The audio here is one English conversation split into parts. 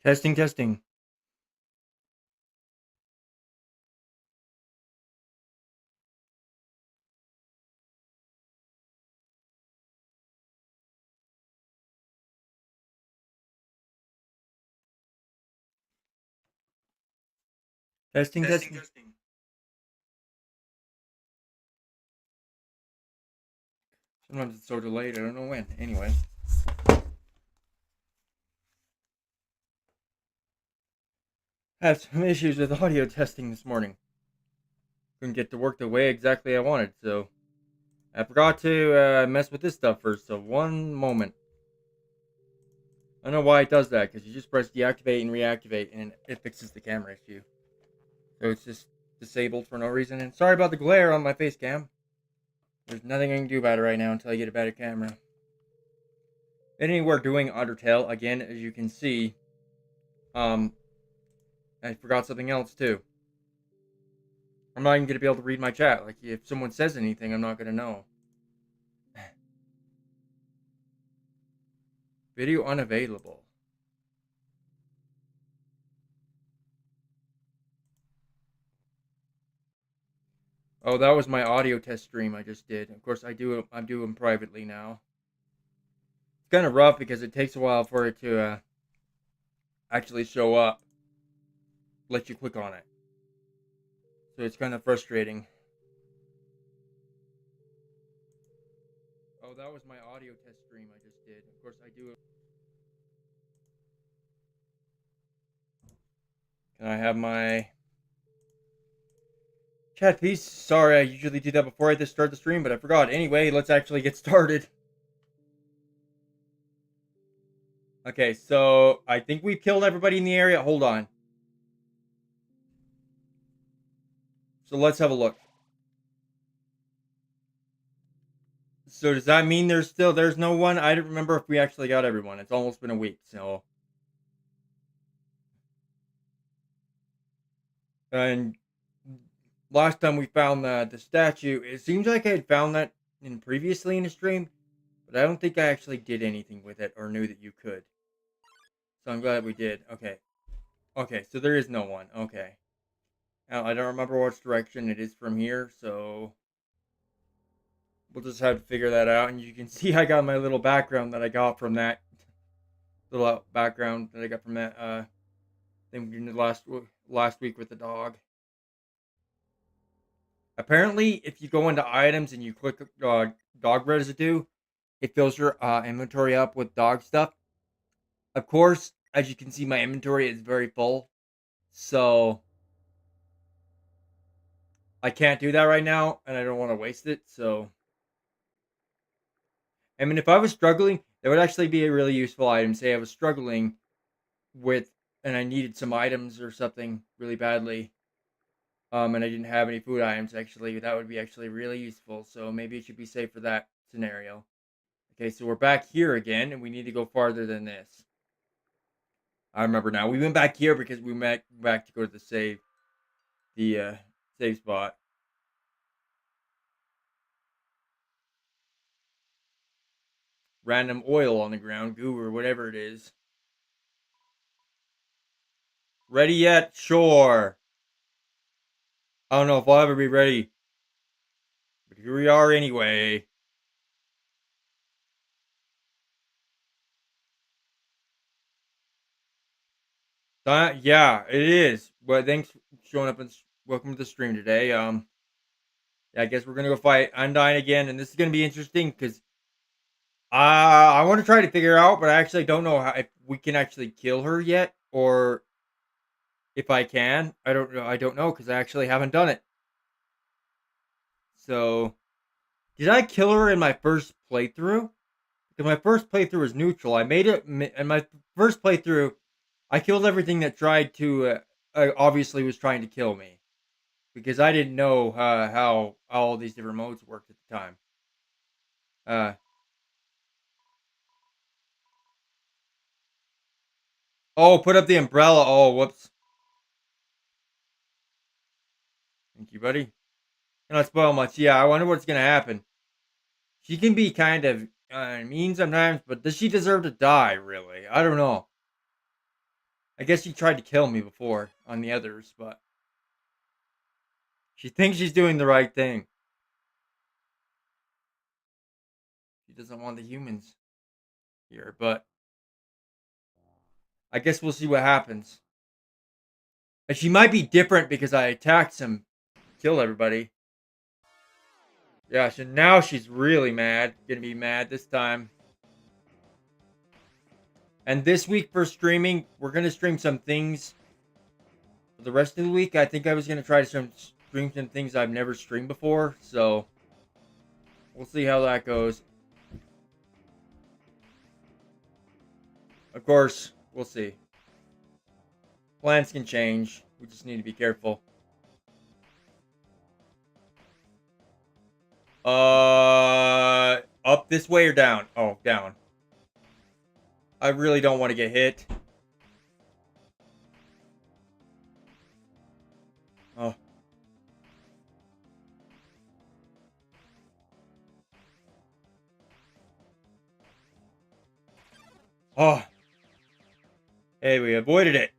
Testing, testing. Testing, testing. Sometimes it's so delayed, I don't know when. Anyway. I have some issues with audio testing this morning. Couldn't get to work the way exactly I wanted, so I forgot to mess with this stuff first, so one moment. I don't know why it does that, because you just press deactivate and reactivate, and it fixes the camera issue. So it's just disabled for no reason, and sorry about the glare on my face cam. There's nothing I can do about it right now until I get a better camera. Anyway, we're doing Undertale, again, as you can see. I forgot something else, too. I'm not even going to be able to read my chat. Like, if someone says anything, I'm not going to know. Video unavailable. Oh, that was my audio test stream I just did. Of course, I'm doing them privately now. It's kind of rough because it takes a while for it to actually show up. Let you click on it. So it's kind of frustrating. Oh, that was my audio test stream I just did. Of course, I do. Can I have my chat piece? Sorry, I usually do that before I just start the stream, but I forgot. Anyway, let's actually get started. Okay, so I think we've killed everybody in the area. Hold on. So let's have a look. So does that mean there's no one? I don't remember if we actually got everyone. It's almost been a week, so. And last time we found the statue, it seems like I had found that previously in a stream, but I don't think I actually did anything with it or knew that you could. So I'm glad we did. Okay. Okay, so there is no one. Okay. Now, I don't remember which direction it is from here, so we'll just have to figure that out. And you can see I got my little background that I got from that little background that I got from that thing we did last week with the dog. Apparently, if you go into items and you click dog residue, it fills your inventory up with dog stuff. Of course, as you can see, my inventory is very full, so I can't do that right now, and I don't want to waste it. So, I mean, if I was struggling, that would actually be a really useful item. Say I was struggling with, and I needed some items or something really badly, and I didn't have any food items. Actually, that would be actually really useful. So maybe it should be safe for that scenario. Okay, so we're back here again, and we need to go farther than this. I remember now. We went back here because we went back to go to the save spot. Random oil on the ground, goo or whatever it is. Ready yet? Sure. I don't know if I'll ever be ready, but here we are anyway. Yeah, it is. But thanks for showing up and welcome to the stream today. Yeah, I guess we're gonna go fight Undyne again, and this is gonna be interesting because I want to try to figure out, but I actually don't know if we can actually kill her yet, or if I can. I don't know. I don't know because I actually haven't done it. So, did I kill her in my first playthrough? Because my first playthrough was neutral. I made it in my first playthrough. I killed everything that tried to obviously was trying to kill me because I didn't know how all these different modes worked at the time. Uh, oh, put up the umbrella. Oh, whoops. Thank you, buddy. Not spoil much. Yeah, I wonder what's gonna happen. She can be kind of mean sometimes, but does she deserve to die? Really, I don't know. I guess she tried to kill me before on the others, but she thinks she's doing the right thing. She doesn't want the humans here, but I guess we'll see what happens. And she might be different because I attacked some, killed everybody. Yeah, so now she's really mad. Gonna be mad this time. And this week for streaming, we're gonna stream some things. For the rest of the week, I think I was gonna try to stream some things I've never streamed before. So we'll see how that goes. Of course, we'll see. Plans can change. We just need to be careful. Up this way or down? Oh, down. I really don't want to get hit. Oh. Oh. Hey, we avoided it.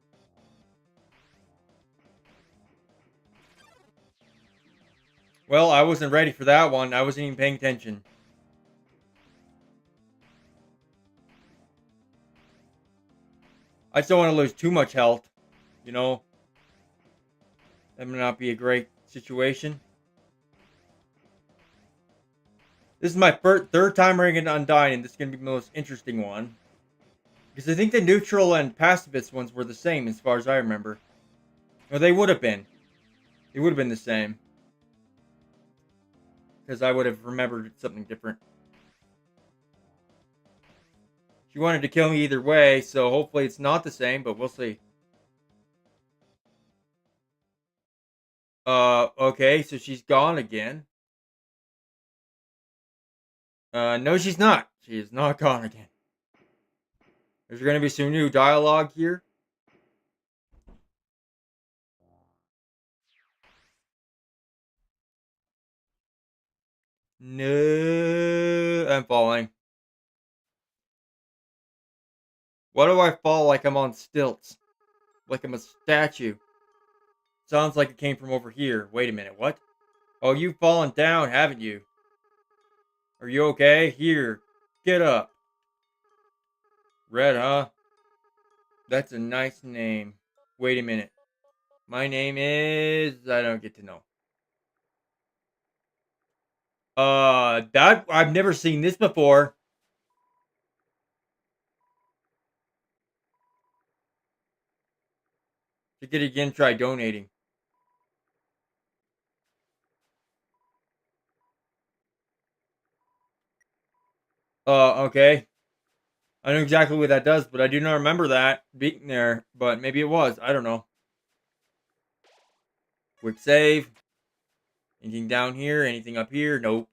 Well, I wasn't ready for that one. I wasn't even paying attention. I just don't want to lose too much health. You know? That may not be a great situation. This is my third time ringing Undyne, and this is going to be the most interesting one. Because I think the neutral and pacifist ones were the same as far as I remember. Or they would have been. They would have been the same. Because I would have remembered something different. She wanted to kill me either way, so hopefully it's not the same, but we'll see. Okay, so she's gone again. No, she's not. She is not gone again. Is there going to be some new dialogue here? No, I'm falling. Why do I fall like I'm on stilts? Like I'm a statue. Sounds like it came from over here. Wait a minute, what? Oh, you've fallen down, haven't you? Are you okay? Here, get up. Red, huh? That's a nice name. Wait a minute. My name is... I don't get to know. That... I've never seen this before. To get again, try donating. Okay. I know exactly what that does, but I do not remember that being there. But maybe it was. I don't know. Quick save. Anything down here? Anything up here? Nope.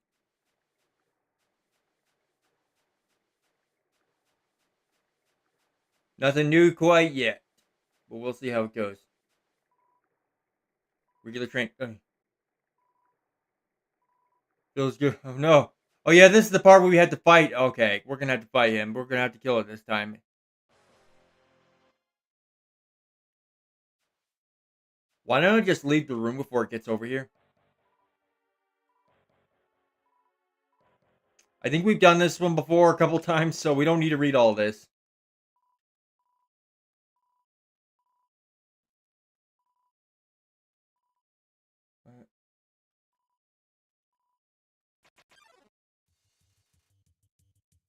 Nothing new quite yet. But we'll see how it goes. Regular train. Feels good. Oh no. Oh yeah, this is the part where we had to fight. Okay, we're gonna have to fight him. We're gonna have to kill it this time. Why don't I just leave the room before it gets over here? I think we've done this one before a couple times, so we don't need to read all this.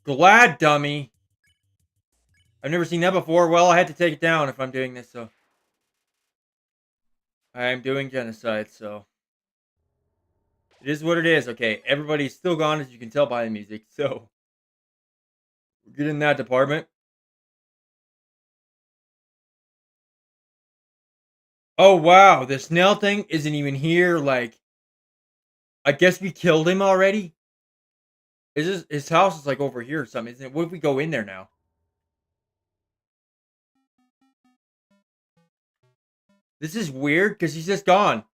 Glad dummy. I've never seen that before. Well, I had to take it down if I'm doing this, so. I'm doing genocide, so. It is what it is. Okay, everybody's still gone, as you can tell by the music, so. We're good in that department. Oh, wow. The snail thing isn't even here. Like, I guess we killed him already? His house is like over here or something, isn't it? What if we go in there now? This is weird because he's just gone.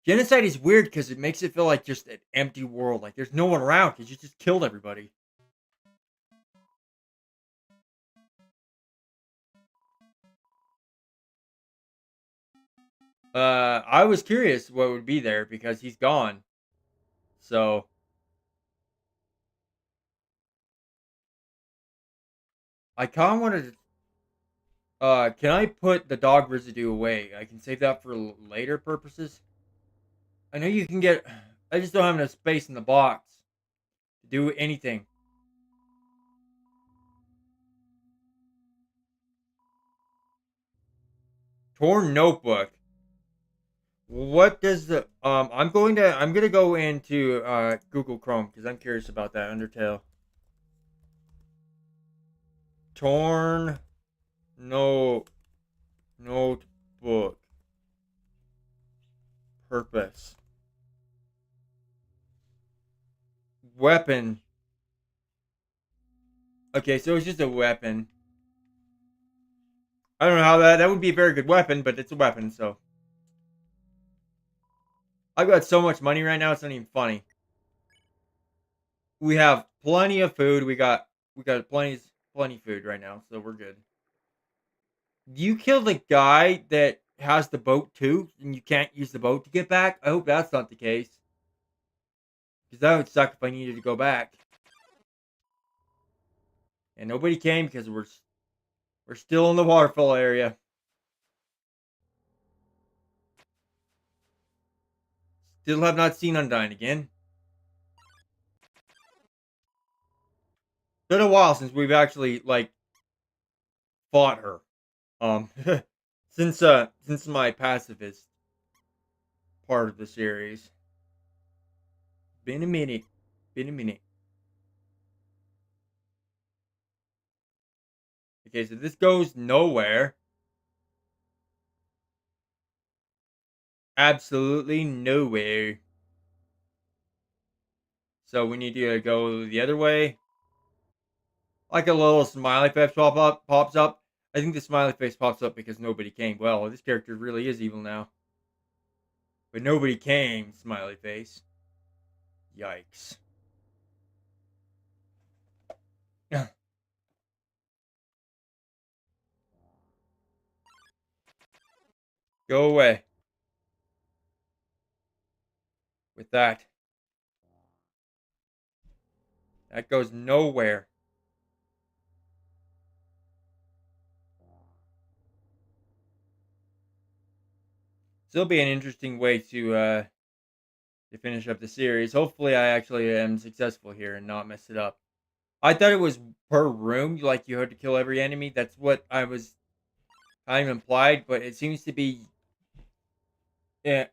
Genocide is weird because it makes it feel like just an empty world. Like there's no one around because you just killed everybody. I was curious what would be there because he's gone. So I kind of wanted to. Can I put the dog residue away? I can save that for later purposes. I know you can get. I just don't have enough space in the box to do anything. Torn notebook. What does the I'm gonna go into Google Chrome because I'm curious about that Undertale. Torn no notebook purpose weapon. Okay, so it's just a weapon. I don't know how that would be a very good weapon, but it's a weapon. So I've got so much money right now, it's not even funny. We have plenty of food. We got plenty food right now, so we're good. You killed the guy that has the boat too, and you can't use the boat to get back. I hope that's not the case, because that would suck if I needed to go back. And nobody came because we're still in the waterfall area. Still have not seen Undyne again. Been a while since we've actually like fought her. Um, since my pacifist part of the series, been a minute. Been a minute. Okay, so this goes nowhere. Absolutely nowhere. So we need to go the other way. Like a little smiley face pops up. I think the smiley face pops up because nobody came. Well, this character really is evil now. But nobody came, smiley face. Yikes. Go away with that. That goes nowhere. Still be an interesting way to finish up the series. Hopefully I actually am successful here and not mess it up. I thought it was per room, like you had to kill every enemy. That's what I was kind of implied, but it seems to be a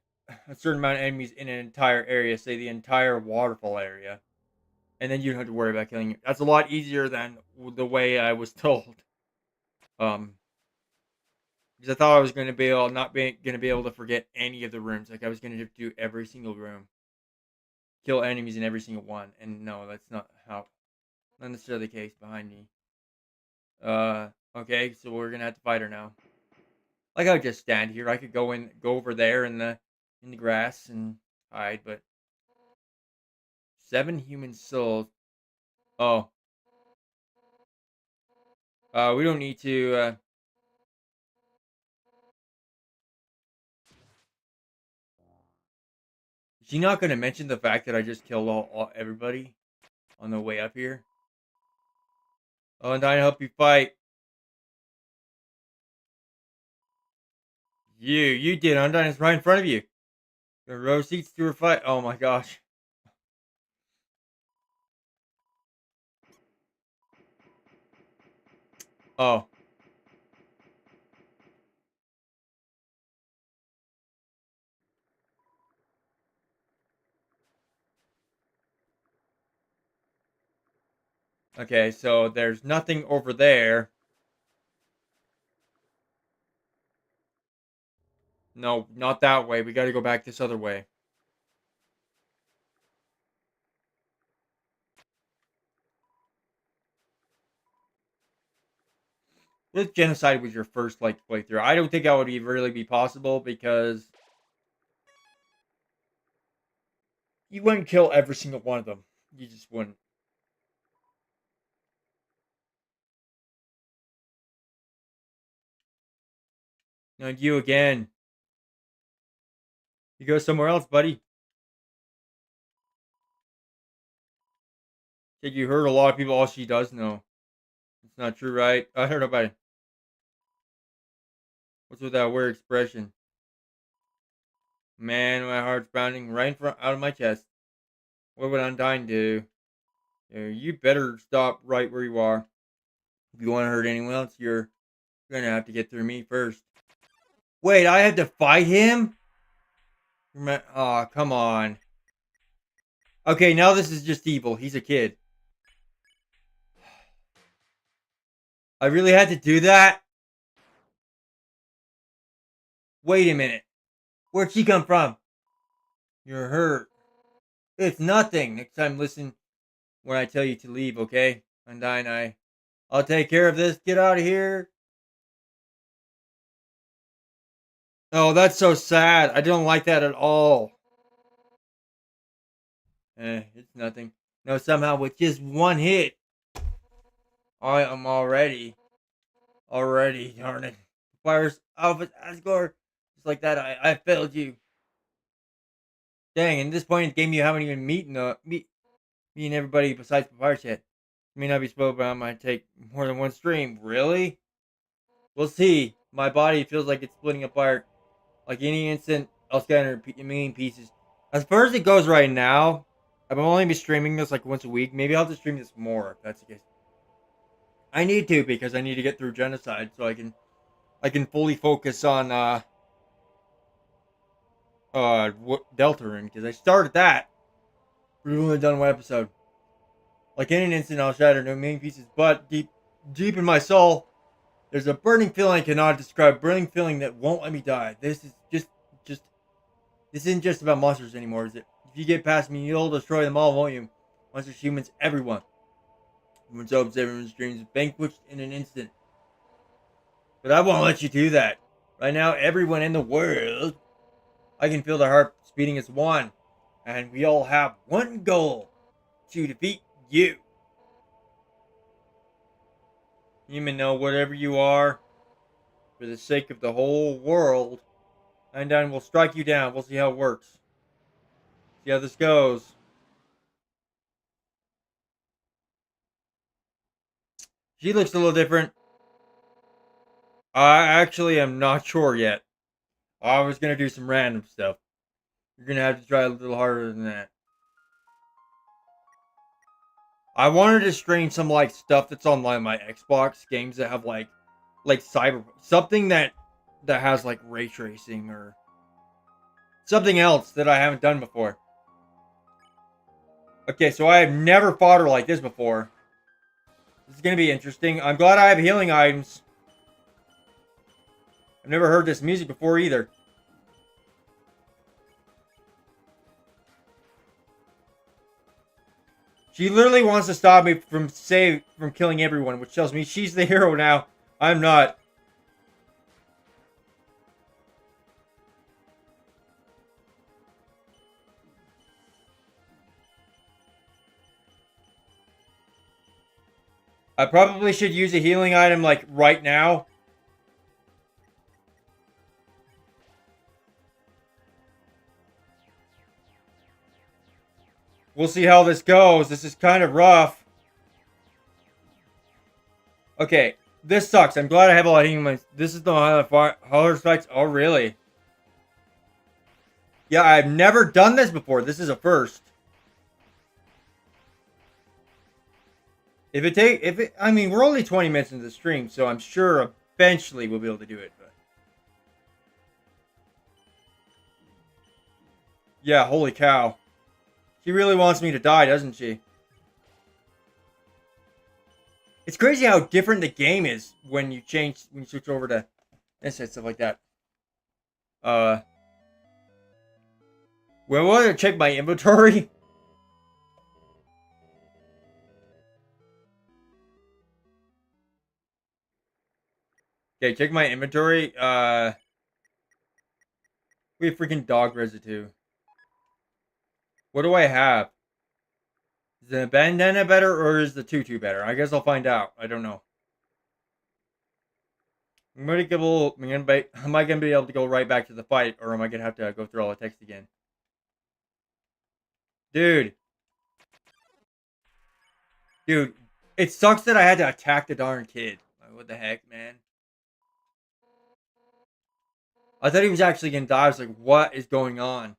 certain amount of enemies in an entire area, say the entire waterfall area, and then you don't have to worry about killing it. That's a lot easier than the way I was told. Um, because I thought I was going to be able not be going to be able to forget any of the rooms. Like I was going to do every single room, kill enemies in every single one, and no, that's not necessarily the case behind me. Okay, so we're gonna have to fight her now. Like I would just stand here. I could go over there in the grass and hide, but 7 human souls. Oh, we don't need to. Is she not gonna mention the fact that I just killed all everybody on the way up here? Oh, and I help you fight. You did. Undyne is right in front of you. The row seats to her fight. Oh my gosh. Oh, okay. So there's nothing over there. No, not that way. We got to go back this other way. If genocide was your first like playthrough, I don't think that would really be possible because you wouldn't kill every single one of them. You just wouldn't. And you again. You go somewhere else, buddy. Think you heard a lot of people. All she does know. It's not true, right? I heard about it. What's with that weird expression? Man, my heart's pounding right in front out of my chest. What would Undyne do? You better stop right where you are. If you want to hurt anyone else, you're gonna have to get through me first. Wait, I had to fight him? Aw, come on. Okay, now this is just evil. He's a kid. I really had to do that? Wait a minute. Where'd she come from? You're hurt. It's nothing. Next time, listen when I tell you to leave, okay? Undyne, I'll take care of this. Get out of here. Oh, that's so sad. I don't like that at all. It's nothing. No, somehow with just one hit, I am already, darn it. Fires Alpha Asgore. Just like that, I failed you. Dang, and at this point in the game, you haven't even meeting everybody besides Papyrus yet. It may not be spoiled, but I might take more than one stream. Really? We'll see. My body feels like it's splitting apart. Like any instant, I'll scatter a million pieces. As far as it goes right now, I'm only be streaming this like once a week. Maybe I'll just stream this more if that's the case. I need to because I need to get through Genocide so I can fully focus on Deltarune because I started that. We've only done one episode. Like in an instant, I'll shatter no million pieces. But deep in my soul, there's a burning feeling I cannot describe. Burning feeling that won't let me die. This is just. This isn't just about monsters anymore, is it? If you get past me, you'll destroy them all, won't you? Monsters, humans, everyone. Everyone's hopes, everyone's dreams, vanquished in an instant. But I won't let you do that. Right now, everyone in the world, I can feel their heart beating as one. And we all have one goal: to defeat you. Human, know whatever you are, for the sake of the whole world, Undyne will strike you down. We'll see how it works. See how this goes. She looks a little different. I actually am not sure yet. I was gonna do some random stuff. You're gonna have to try a little harder than that. I wanted to stream some like stuff that's on like my Xbox games that have like cyber something that has like ray tracing or something else that I haven't done before. Okay, so I have never fought her like this before. This is gonna be interesting. I'm glad I have healing items. I've never heard this music before either. She literally wants to stop me from killing everyone, which tells me she's the hero now. I'm not. I probably should use a healing item like right now. We'll see how this goes. This is kind of rough. Okay, this sucks. I'm glad I have a lot of healing. This is the harder fights. Oh, really? Yeah, I've never done this before. This is a first. I mean, we're only 20 minutes into the stream, so I'm sure eventually we'll be able to do it. But yeah, holy cow. She really wants me to die, doesn't she? It's crazy how different the game is when you switch over to this and stuff like that. Uh, well, I want to check my inventory. Okay, check my inventory. We have freaking dog residue. What do I have? Is the bandana better or is the tutu better? I guess I'll find out. I don't know. Am I gonna be able to go right back to the fight, or am I gonna have to go through all the text again? Dude, dude, it sucks that I had to attack the darn kid. Like, what the heck, man? I thought he was actually gonna die. I was like, what is going on?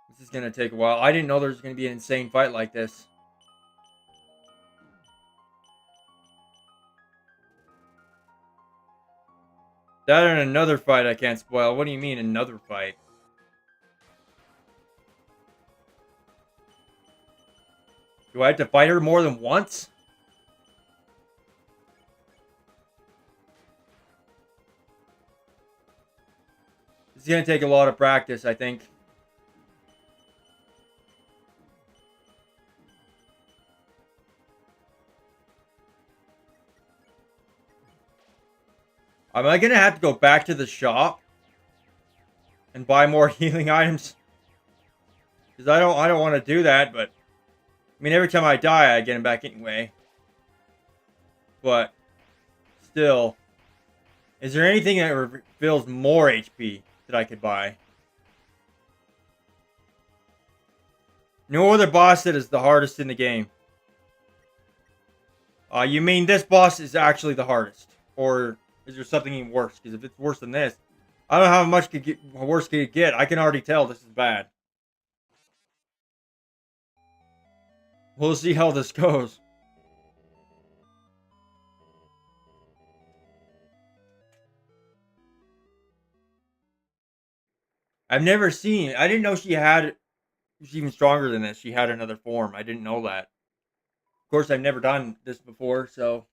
This is gonna take a while. I didn't know there was gonna be an insane fight like this. That and another fight I can't spoil. What do you mean another fight? Do I have to fight her more than once? This is gonna take a lot of practice, I think. Am I gonna have to go back to the shop and buy more healing items? Because I don't want to do that, but I mean every time I die I get them back anyway. But still, is there anything that refills more HP that I could buy? No other boss that is the hardest in the game. You mean this boss is actually the hardest? Or is there something even worse? Because if it's worse than this, I don't know how much worse could it get. I can already tell this is bad. We'll see how this goes. I've never seen. I didn't know she's even stronger than this. She had another form. I didn't know that. Of course, I've never done this before, so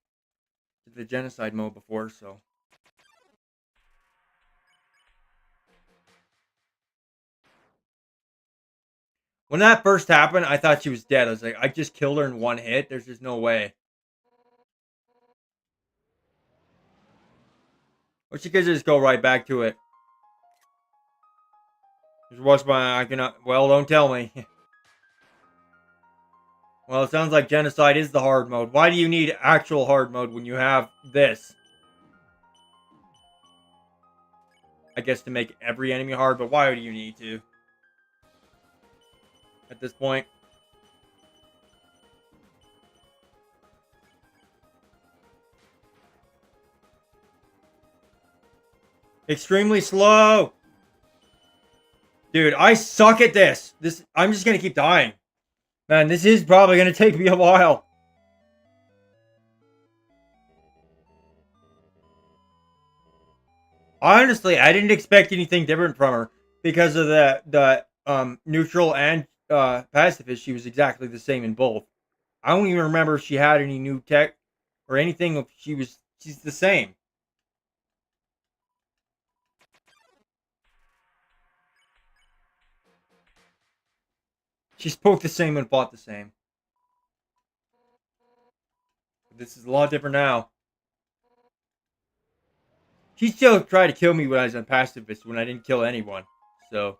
the genocide mode before, so. When that first happened, I thought she was dead. I was like, I just killed her in one hit. There's just no way. Or she could just go right back to it. Just watch my. I cannot. Well, don't tell me. Well, it sounds like genocide is the hard mode. Why do you need actual hard mode when you have this? I guess to make every enemy hard, but why do you need to? At this point. Extremely slow. Dude, I suck at this. I'm just gonna keep dying. Man, this is probably gonna take me a while. Honestly, I didn't expect anything different from her because of the neutral and pacifist. She was exactly the same in both. I don't even remember if she had any new tech or anything. She's the same. She spoke the same and fought the same. This is a lot different now. She still tried to kill me when I was on pacifist when I didn't kill anyone. So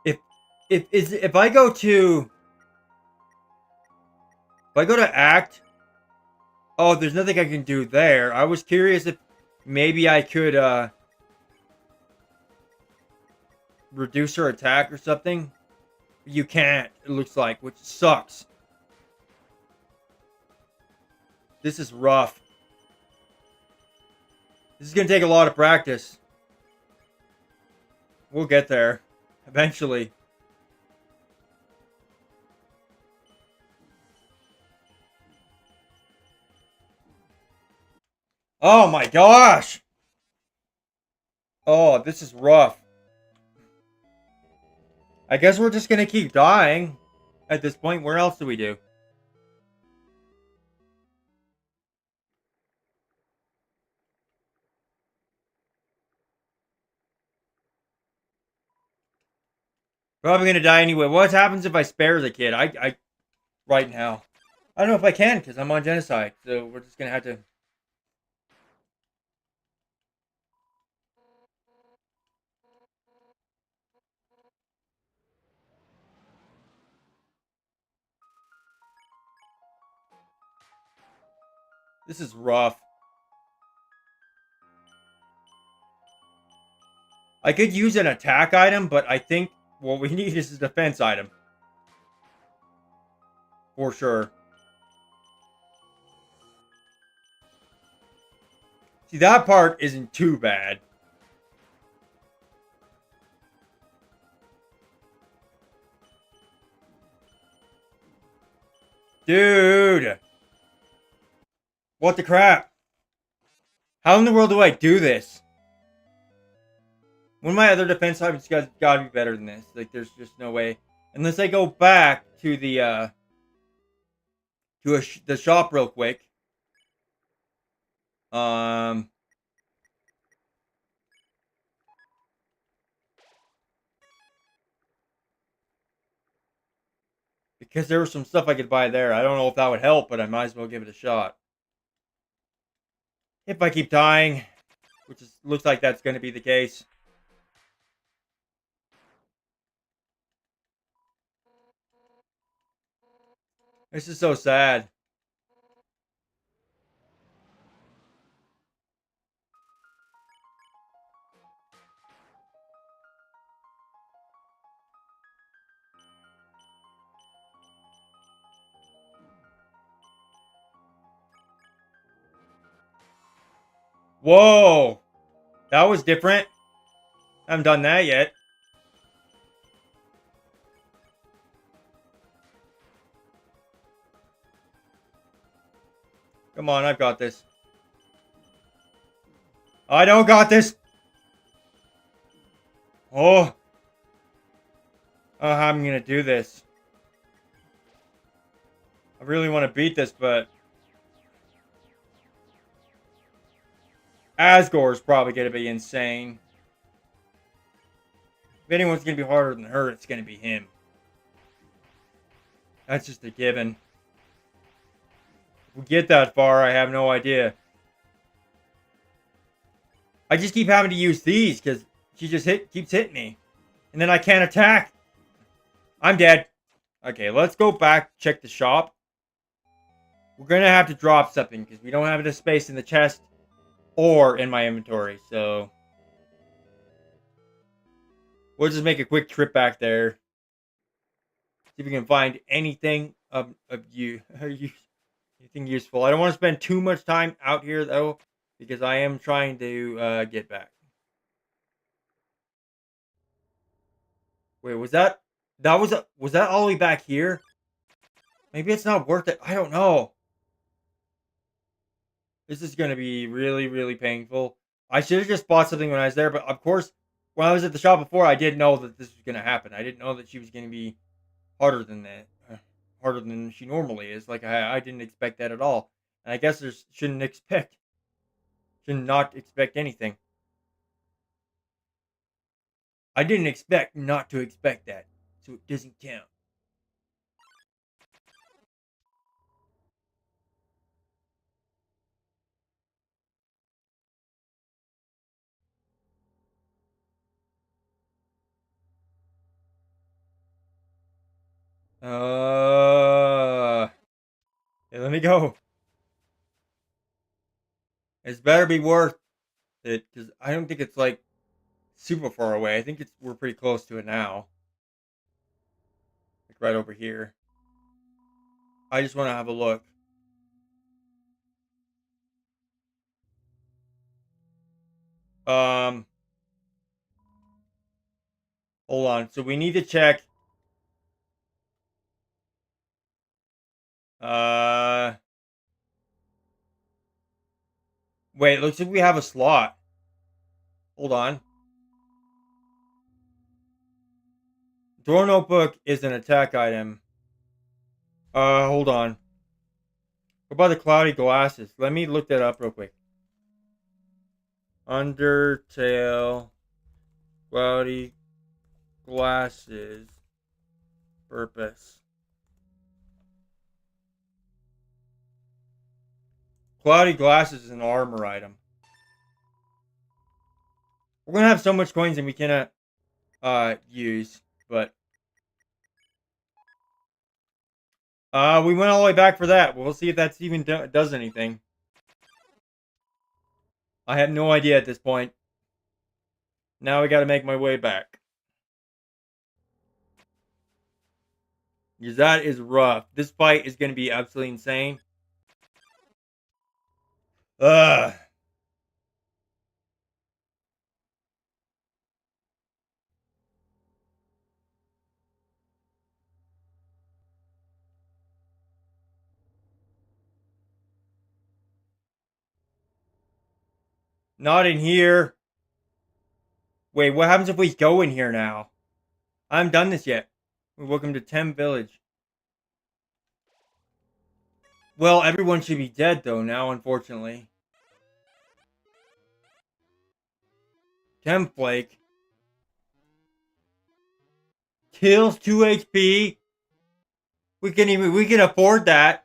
if if I go to act, oh, there's nothing I can do there. I was curious if maybe I could reduce her attack or something. You can't, it looks like, which sucks. This is rough. This is gonna take a lot of practice. We'll get there eventually. Oh my gosh! Oh, this is rough. I guess we're just gonna keep dying at this point. Where else do we do? Probably gonna die anyway. What happens if I spare the kid? I right now. I don't know if I can because I'm on genocide. So we're just gonna have to. This is rough. I could use an attack item, but I think what we need is a defense item. For sure. See, that part isn't too bad. Dude! What the crap? How in the world do I do this? One of my other defense items gotta be better than this. Like, there's just no way. Unless I go back to the, the shop real quick. Um... Because there was some stuff I could buy there. I don't know if that would help, but I might as well give it a shot. If I keep dying, which looks like that's going to be the case. This is so sad. Whoa! That was different. I haven't done that yet. Come on, I've got this. I don't got this! Oh! Oh, how I'm gonna do this. I really want to beat this, but... Asgore's probably gonna be insane. If anyone's gonna be harder than her, it's gonna be him. That's just a given. If we get that far, I have no idea. I just keep having to use these because she just keeps hitting me. And then I can't attack. I'm dead. Okay, let's go back, check the shop. We're going to have to drop something because we don't have enough space in the chest or in my inventory. So we'll just make a quick trip back there. See if we can find anything of anything useful. I don't want to spend too much time out here though, because I am trying to get back. Wait, was that was that all the way back here? Maybe it's not worth it. I don't know. This is going to be really, really painful. I should have just bought something when I was there, but of course, when I was at the shop before, I didn't know that this was going to happen. I didn't know that she was going to be harder than that, harder than she normally is. Like I didn't expect that at all. And I guess there's should not expect anything. I didn't expect not to expect that, so it doesn't count. Hey, let me go. It's better be worth it because I don't think it's like super far away. I think we're pretty close to it now. Like right over here. I just want to have a look. Um, hold on. So we need to check. Uh, wait. Looks like we have a slot. Hold on. Drawer notebook is an attack item. Hold on. What about the cloudy glasses? Let me look that up real quick. Undertale, cloudy glasses, purpose. Cloudy glasses is an armor item. We're gonna have so much coins and we cannot use, but we went all the way back for that. We'll see if that's even does anything. I have no idea at this point. Now I gotta make my way back. Because that is rough. This fight is gonna be absolutely insane. Ugh. Not in here. Wait, what happens if we go in here now? I haven't done this yet. Welcome to Tem Village. Well, everyone should be dead though now, unfortunately. Temflake kills 2 HP. We can afford that.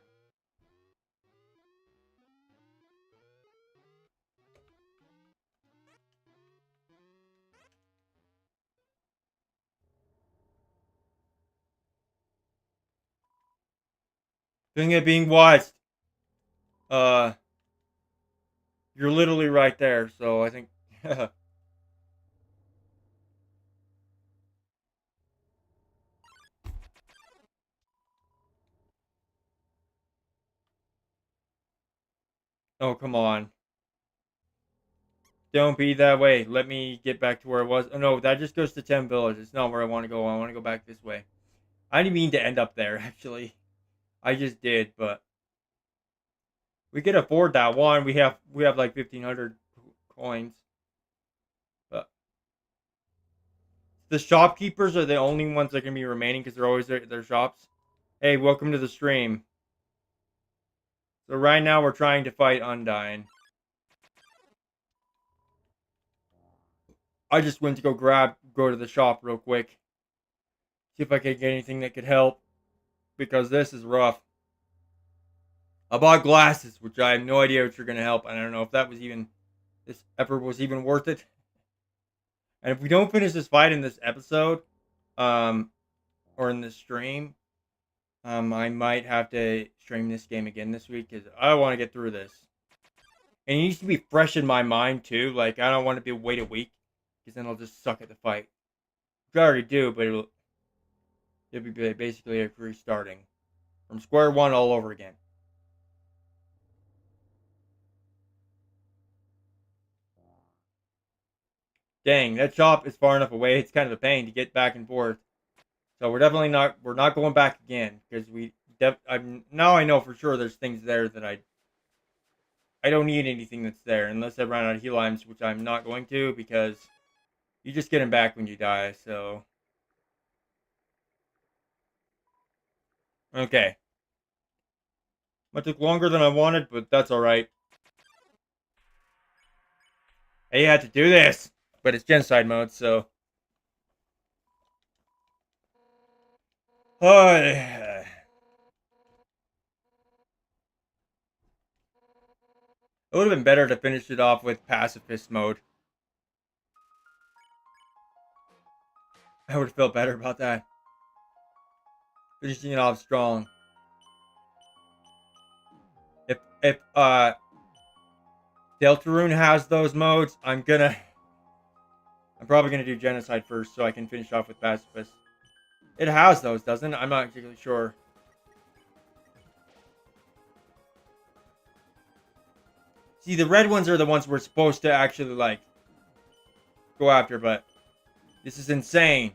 Doing it being watched. Uh, you're literally right there, so I think. Oh, come on. Don't be that way. Let me get back to where I was. Oh no, that just goes to Tem Village. It's not where I want to go. I want to go back this way. I didn't mean to end up there, actually. I just did, but we can afford that one. We have like 1,500 coins. But the shopkeepers are the only ones that can be remaining because they're always at their shops. Hey, welcome to the stream. So right now we're trying to fight Undyne. I just went to go to the shop real quick. See if I could get anything that could help. Because this is rough. I bought glasses, which I have no idea which are going to help. And I don't know if this effort was even worth it. And if we don't finish this fight in this episode, or in this stream, I might have to stream this game again this week because I want to get through this. And it needs to be fresh in my mind too. Like I don't want to wait a week because then I'll just suck at the fight. Which I already do, but it'll be basically a restarting from square one all over again. Dang, that shop is far enough away. It's kind of a pain to get back and forth. So we're not going back again because now I know for sure there's things there that I don't need anything that's there unless I run out of heal items, which I'm not going to because you just get them back when you die. So okay, that took longer than I wanted, but that's all right. I had to do this, but it's genocide mode, so. Oh, it would have been better to finish it off with pacifist mode. I would have felt better about that. Finishing it off strong. If Deltarune has those modes, I'm probably gonna do genocide first so I can finish off with pacifist. It has those, doesn't it? I'm not actually sure. See, the red ones are the ones we're supposed to actually like go after, but this is insane.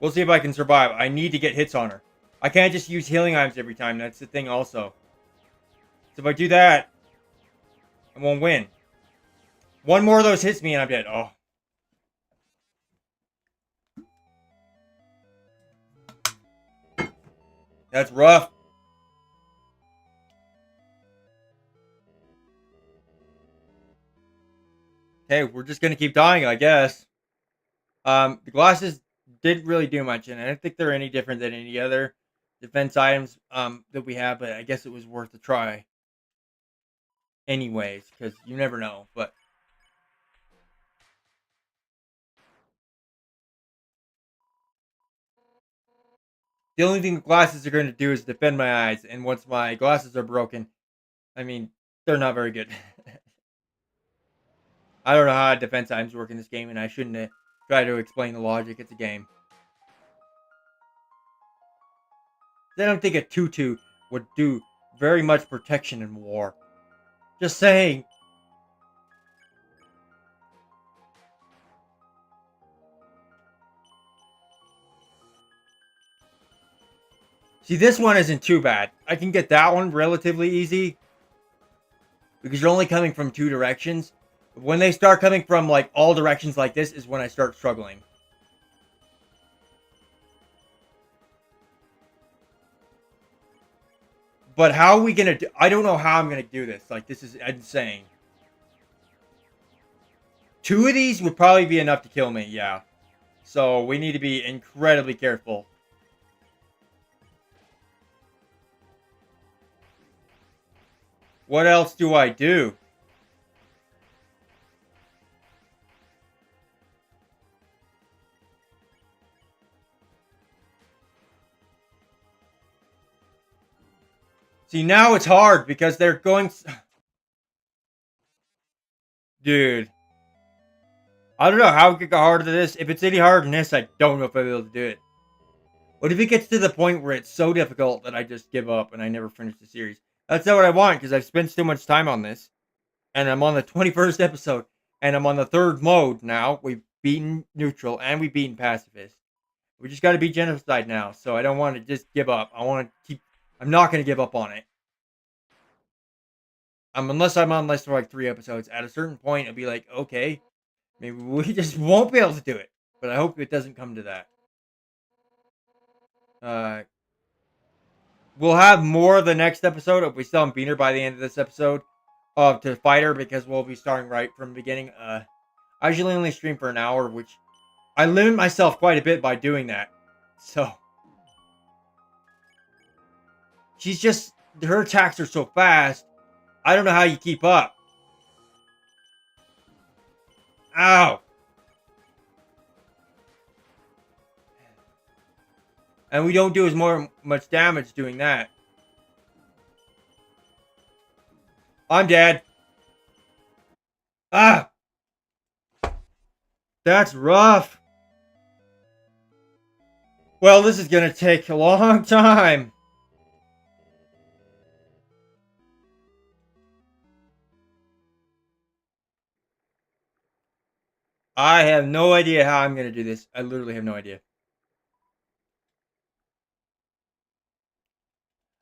We'll see if I can survive. I need to get hits on her. I can't just use healing items every time. That's the thing also. So if I do that, I won't win. One more of those hits me and I'm dead. Oh. That's rough. Hey, we're just gonna keep dying, I guess. The glasses didn't really do much, and I don't think they're any different than any other defense items that we have, but I guess it was worth a try. Anyways, because you never know. But the only thing the glasses are going to do is defend my eyes, and once my glasses are broken, I mean, They're not very good. I don't know how defense items work in this game, and I shouldn't try to explain the logic. It's a game. I don't think a tutu would do very much protection in war. Just saying. See, this one isn't too bad. I can get that one relatively easy because you're only coming from two directions. When they start coming from like all directions like this is when I start struggling. But how are we gonna do? I don't know how I'm gonna do this. Like, this is insane. Two of these would probably be enough to kill me, yeah. So we need to be incredibly careful. What else do I do? See, now it's hard because they're going... Dude. I don't know how it could go harder than this. If it's any harder than this, I don't know if I'll be able to do it. What if it gets to the point where it's so difficult that I just give up and I never finish the series? That's not what I want because I've spent so much time on this. And I'm on the 21st episode. And I'm on the third mode now. We've beaten neutral and we've beaten pacifist. We just got to beat genocide now. So I don't want to just give up. I want to keep... I'm not going to give up on it. Unless I'm on list for like 3 episodes. At a certain point, it'll be like, okay, maybe we just won't be able to do it. But I hope it doesn't come to that. We'll have more of the next episode if we still haven't beaten her by the end of this episode to fight her because we'll be starting right from the beginning. I usually only stream for an hour, which I limit myself quite a bit by doing that. So she's just her attacks are so fast. I don't know how you keep up. Ow! And we don't do as much damage doing that. I'm dead. Ah! That's rough. Well, this is gonna take a long time. I have no idea how I'm gonna do this. I literally have no idea.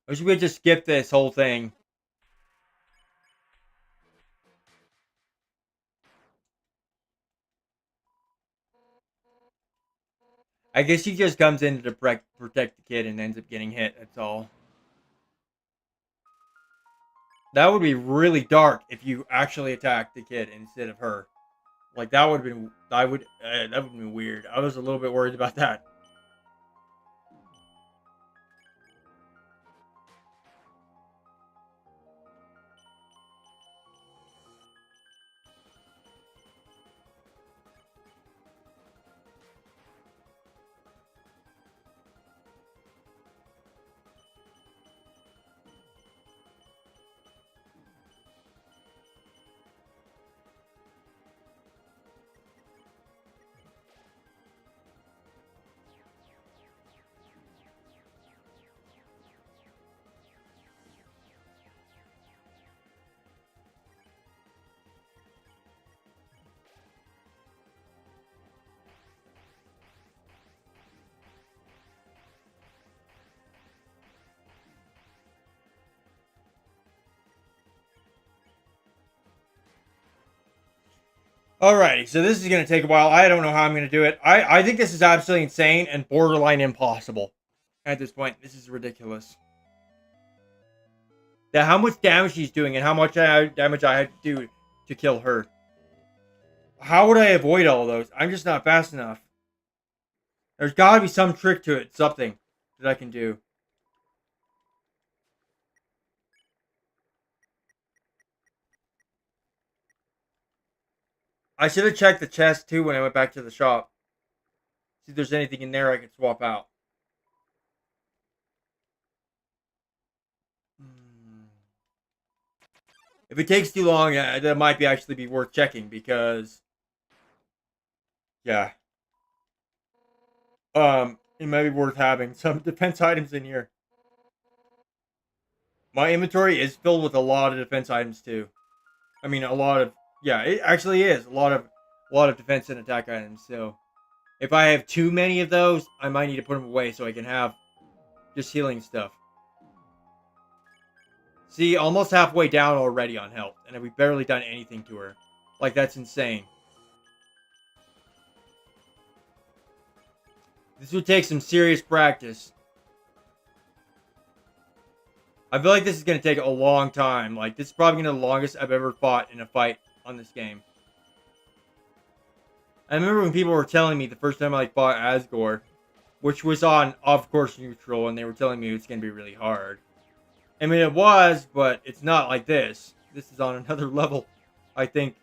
I wish we could just skip this whole thing. I guess he just comes in to protect the kid and ends up getting hit. That's all. That would be really dark if you actually attacked the kid instead of her. Like that would have been. That would have been weird. I was a little bit worried about that. Alrighty, so this is going to take a while. I don't know how I'm going to do it. I think this is absolutely insane and borderline impossible at this point. This is ridiculous. That how much damage she's doing and how much damage I had to do to kill her. How would I avoid all those? I'm just not fast enough. There's got to be some trick to it, something that I can do. I should have checked the chest too when I went back to the shop. See if there's anything in there I can swap out. If it takes too long, that might be actually be worth checking because, yeah, it might be worth having some defense items in here. My inventory is filled with a lot of defense items too. I mean, a lot of yeah, it actually is a lot of defense and attack items. So if I have too many of those, I might need to put them away so I can have just healing stuff. See, almost halfway down already on health, and we've barely done anything to her. Like, that's insane. This would take some serious practice. I feel like this is going to take a long time. Like, this is probably going to be the longest I've ever fought in a fight on this game. I remember when people were telling me the first time I like fought Asgore, which was on, of course, neutral, and they were telling me it's going to be really hard. I mean, it was, but it's not like this. This is on another level, I think.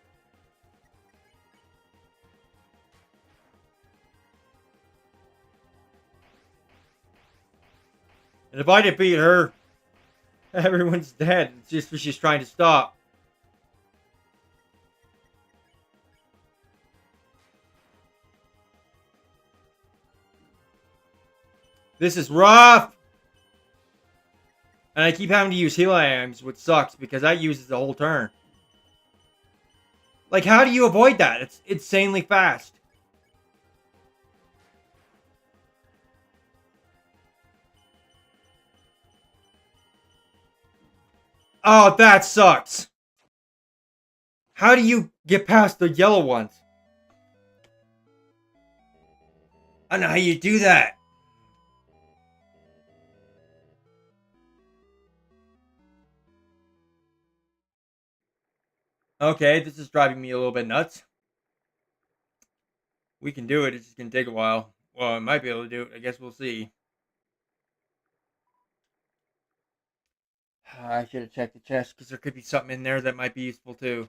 And if I defeat her, everyone's dead. It's just what she's trying to stop. This is rough! And I keep having to use heal items, which sucks because that uses the whole turn. Like, how do you avoid that? It's insanely fast. Oh, that sucks. How do you get past the yellow ones? I don't know how you do that. Okay, this is driving me a little bit nuts. We can do it. It's just going to take a while. Well, I might be able to do it. I guess we'll see. I should have checked the chest because there could be something in there that might be useful too.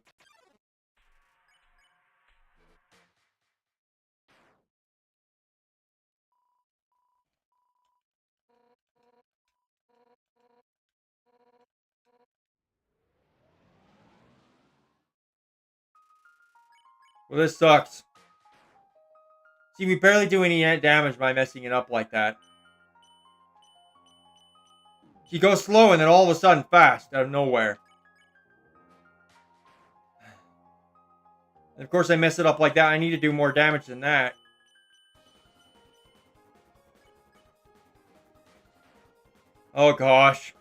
Well, this sucks. See, we barely do any damage by messing it up like that. She goes slow and then all of a sudden fast out of nowhere. And of course I mess it up like that. I need to do more damage than that. Oh gosh.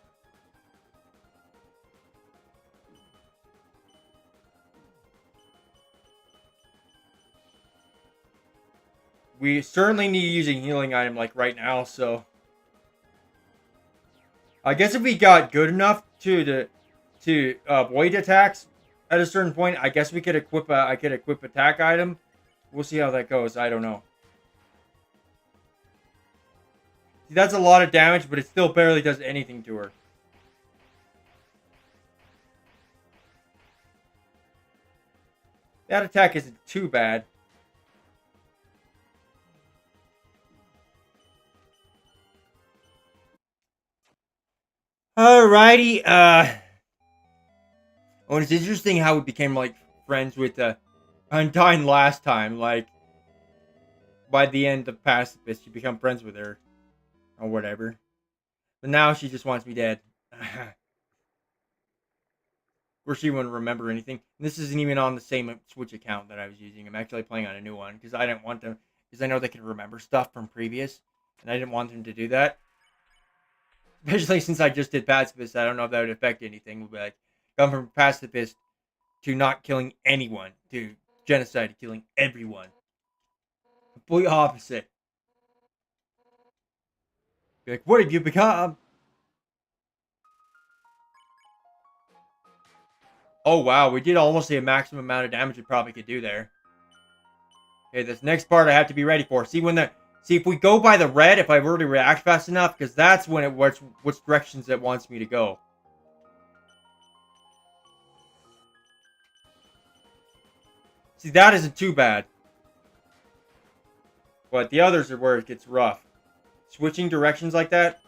We certainly need to use a healing item like right now, so I guess if we got good enough to avoid attacks at a certain point, I guess we could equip I could equip attack item. We'll see how that goes. I don't know. See, that's a lot of damage, but it still barely does anything to her. That attack isn't too bad. Alrighty, oh, it's interesting how we became, like, friends with, Undyne last time, like, by the end of Pacifist, you become friends with her, or whatever. But now she just wants me dead. Or she wouldn't remember anything. And this isn't even on the same Switch account that I was using. I'm actually playing on a new one, because I didn't want them, because I know they can remember stuff from previous, and I didn't want them to do that. Especially since I just did pacifist, I don't know if that would affect anything. We'll be like, gone from pacifist to not killing anyone to genocide to killing everyone. Complete opposite. Be like, what have you become? Oh wow, we did almost the maximum amount of damage we probably could do there. Okay, this next part I have to be ready for. See if we go by the red, if I were to react fast enough, because that's when it works which directions it wants me to go. See, that isn't too bad. But the others are where it gets rough. Switching directions like that.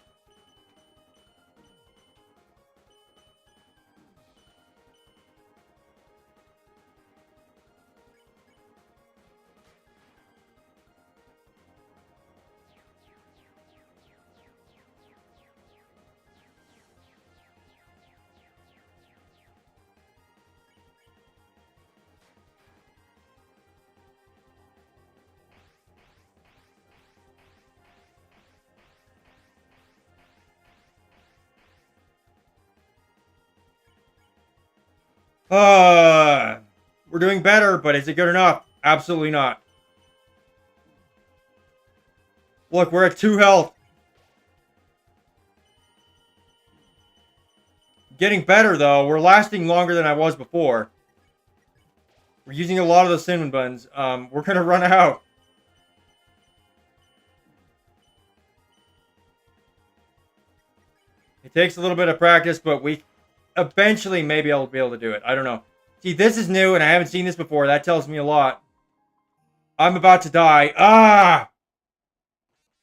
We're doing better, but is it good enough? Absolutely not. Look, we're at 2 health. Getting better, though. We're lasting longer than I was before. We're using a lot of the cinnamon buns. We're gonna run out. It takes a little bit of practice, but we eventually maybe I'll be able to do it. I don't know. See, this is new, and I haven't seen this before. That tells me a lot. I'm about to die. Ah!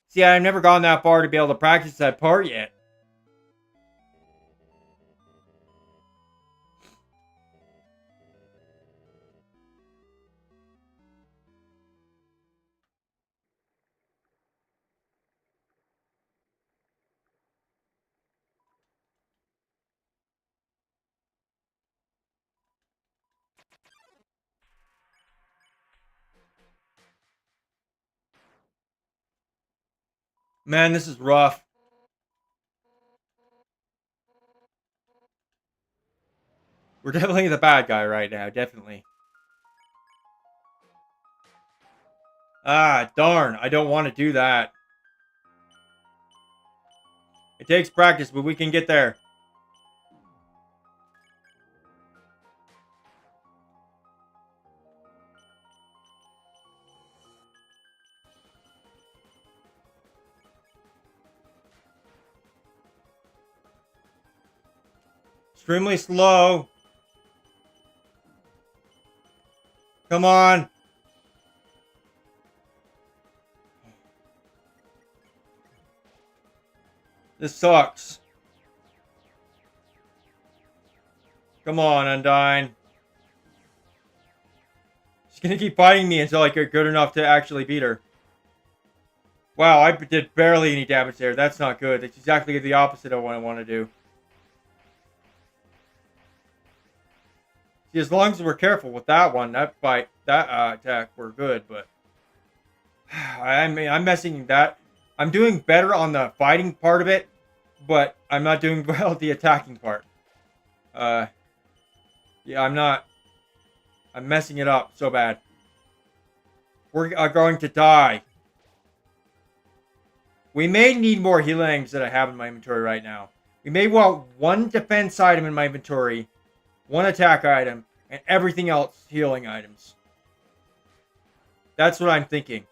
See, I've never gone that far to be able to practice that part yet. Man, this is rough. We're definitely the bad guy right now. Definitely. Ah, darn. I don't want to do that. It takes practice, but we can get there. Extremely slow. Come on. This sucks. Come on, Undyne. She's gonna keep fighting me until I get good enough to actually beat her. Wow, I did barely any damage there. That's not good. That's exactly the opposite of what I want to do. See, as long as we're careful with that one, that fight, that attack, we're good. But I'm messing that. I'm doing better on the fighting part of it, but I'm not doing well at the attacking part. Yeah, I'm not. I'm messing it up so bad. We're going to die. We may need more healing items that I have in my inventory right now. We may want one defense item in my inventory, one attack item, and everything else healing items. That's what I'm thinking.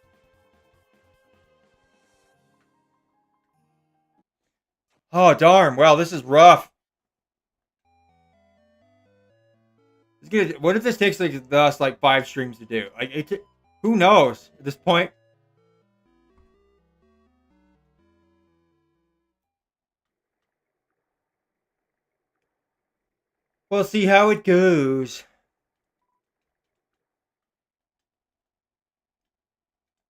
Oh, darn. Well, this is rough. It's good. What if this takes us like 5 streams to do? Who knows at this point? We'll see how it goes.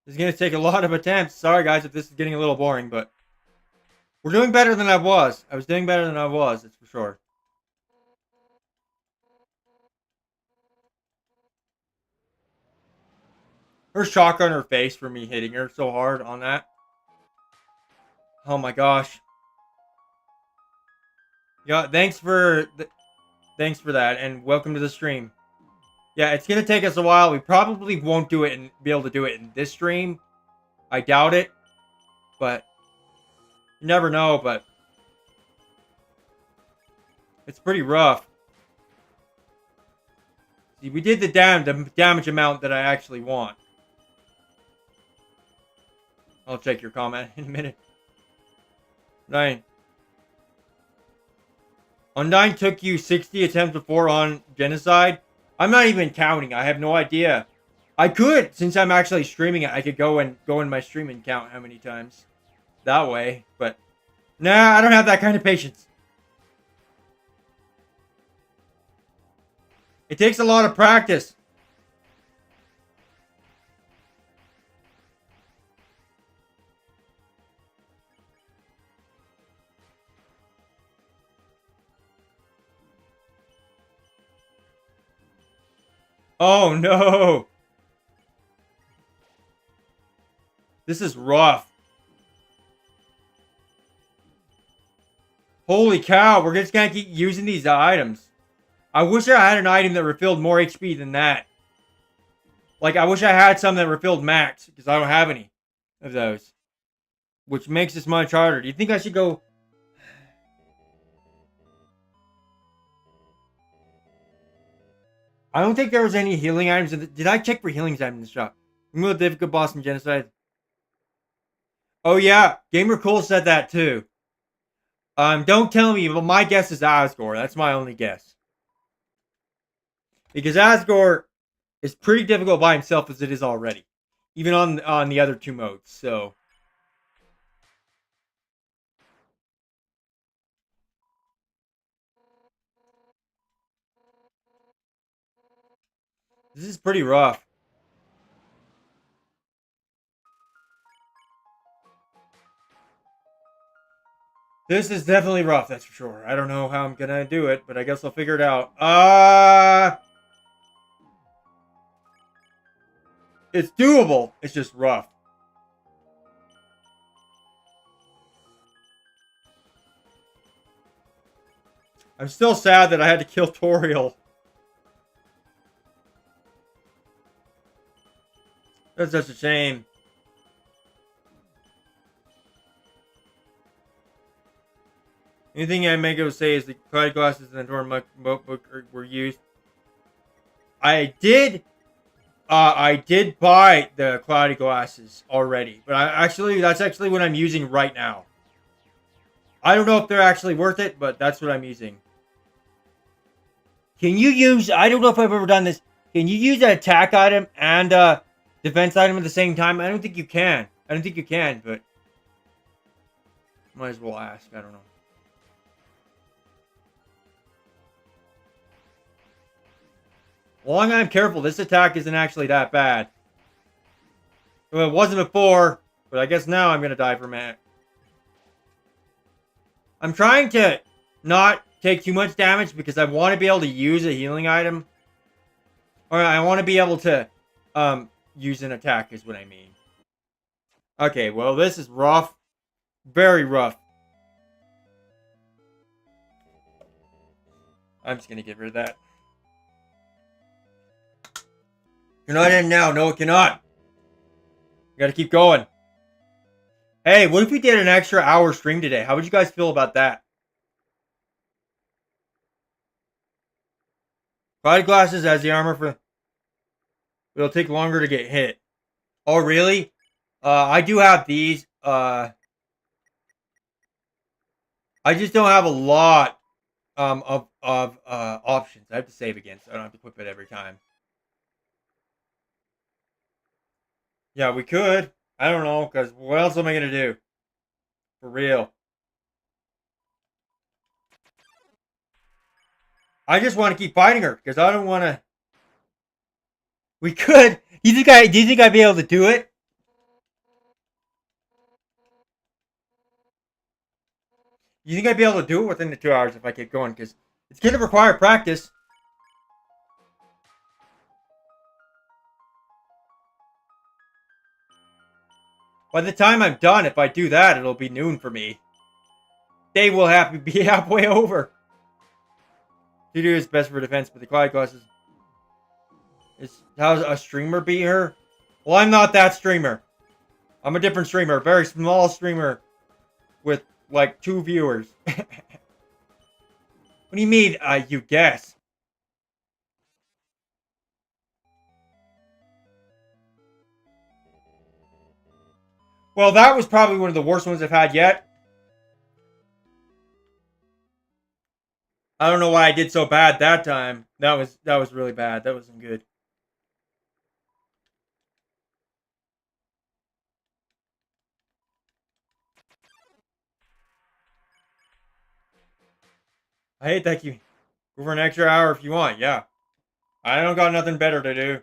It's going to take a lot of attempts. Sorry, guys, if this is getting a little boring, but we're doing better than I was. I was doing better than I was, that's for sure. Her shock on her face for me hitting her so hard on that. Oh my gosh. Yeah, thanks for that, and welcome to the stream. Yeah, it's gonna take us a while. We probably won't do it and be able to do it in this stream. I doubt it, but you never know. But it's pretty rough. See, we did the damage amount that I actually want. I'll check your comment in a minute. Undyne. Undyne took you 60 attempts before on genocide. I'm not even counting. I have no idea. I could, since I'm actually streaming it, I could go in my stream and count how many times that way. But nah, I don't have that kind of patience. It takes a lot of practice. Oh no! This is rough. Holy cow, we're just gonna keep using these items. I wish I had an item that refilled more HP than that. Like, I wish I had some that refilled max, because I don't have any of those. Which makes this much harder. Do you think I should go... I don't think there was any healing items in the... Did I check for healing items in the shop? Remove the difficult boss in Genocide. Oh yeah, Gamer Cole said that too. Don't tell me, but my guess is Asgore. That's my only guess. Because Asgore is pretty difficult by himself as it is already. Even on the other two modes, so... This is pretty rough. This is definitely rough, that's for sure. I don't know how I'm gonna do it, but I guess I'll figure it out. It's doable. It's just rough. I'm still sad that I had to kill Toriel. That's such a shame. Anything I make it say is the cloud glasses and the door notebook were used. I did buy the cloudy glasses already, but that's actually what I'm using right now. I don't know if they're actually worth it, but that's what I'm using. Can you use... I don't know if I've ever done this. Can you use an attack item and a defense item at the same time? I don't think you can. I don't think you can, but... Might as well ask. I don't know. Long I'm careful. This attack isn't actually that bad. Well, it wasn't before, but I guess now I'm going to die from it. I'm trying to not take too much damage because I want to be able to use a healing item. Or I want to be able to use an attack is what I mean. Okay, well, this is rough. Very rough. I'm just going to get rid of that. You're not in now. No, it cannot. You got to keep going. Hey, what if we did an extra hour stream today? How would you guys feel about that? Cloud glasses has the armor for... It'll take longer to get hit. Oh, really? I do have these. I just don't have a lot of options. I have to save again, so I don't have to equip it every time. Yeah, we could. I don't know, because what else am I going to do? For real. I just want to keep fighting her, because I don't want to... We could. Do you think I'd be able to do it? You think I'd be able to do it within the 2 hours if I keep going? Because it's going to require practice. By the time I'm done, if I do that, it'll be noon for me. Day will be halfway over. To do is best for defense, but the quiet glasses is how a streamer beat her? Well, I'm not that streamer. I'm a different streamer, a very small streamer with like 2 viewers. What do you mean? You guess? Well, that was probably one of the worst ones I've had yet. I don't know why I did so bad that time. That was really bad. That wasn't good. I hate that you go for an extra hour if you want. Yeah, I don't got nothing better to do.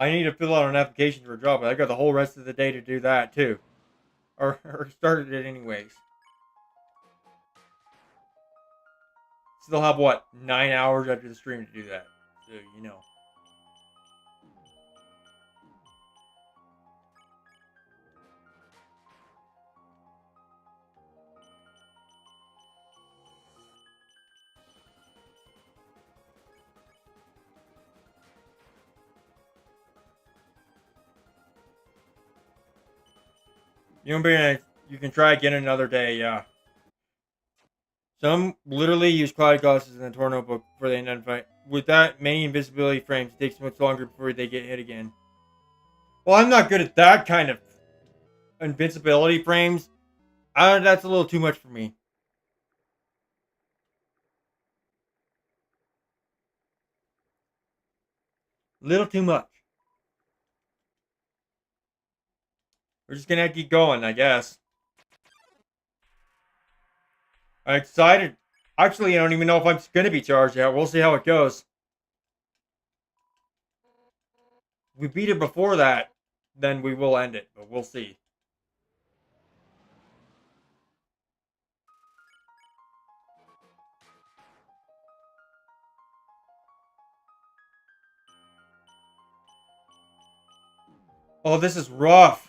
I need to fill out an application for a job, but I got the whole rest of the day to do that too, or started it anyways. Still have what 9 hours after the stream to do that. So you know. You don't be. You can try again another day. Yeah. Some literally use cloud glasses in the tour notebook before they identify. With that many invisibility frames, it takes much longer before they get hit again. Well, I'm not good at that kind of invincibility frames. That's a little too much for me. Little too much. We're just gonna keep going, I guess. I'm excited. Actually, I don't even know if I'm gonna be charged yet. We'll see how it goes. If we beat it before that, then we will end it, but we'll see. Oh, this is rough.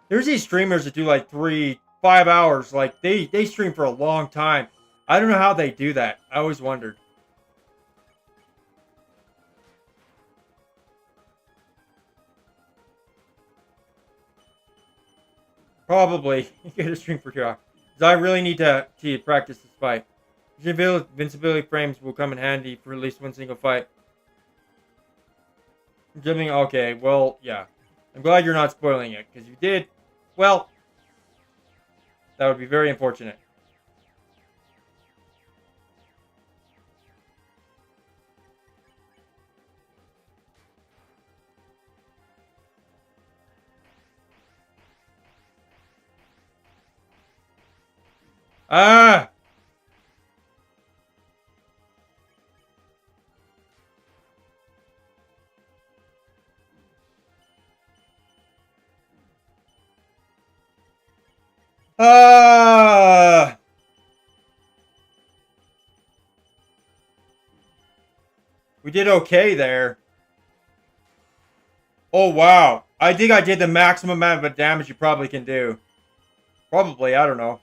There's these streamers that do like 3, 5 hours. Like they stream for a long time. I don't know how they do that. I always wondered. Probably you get a stream for 2 hours. 'Cause I really need to practice this fight. Invincibility frames will come in handy for at least one single fight. Jumping. Okay, well, yeah. I'm glad you're not spoiling it because you did. Well, that would be very unfortunate. Ah! Ah! We did okay there. Oh, wow. I think I did the maximum amount of damage you probably can do. Probably, I don't know.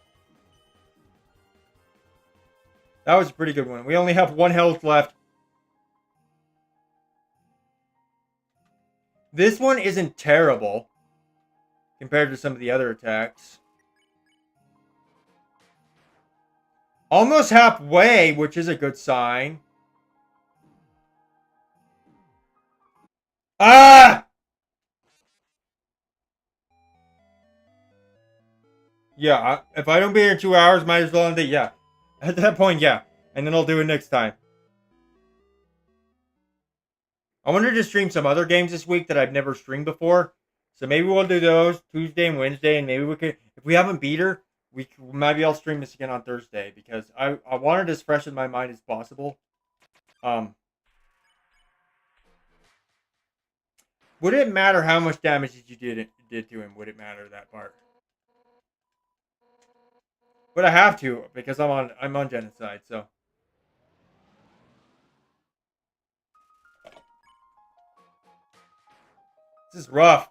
That was a pretty good one. We only have 1 health left. This one isn't terrible compared to some of the other attacks. Almost halfway, which is a good sign. Ah! Yeah, if I don't be here in 2 hours, might as well end it. Yeah. At that point, yeah. And then I'll do it next time. I wanted to stream some other games this week that I've never streamed before. So maybe we'll do those Tuesday and Wednesday, and maybe we could, if we haven't beat her, maybe I'll stream this again on Thursday because I wanted as fresh in my mind as possible. Um, would it matter how much damage you did to him? Would it matter that part? But I have to because I'm on genocide. So this is rough.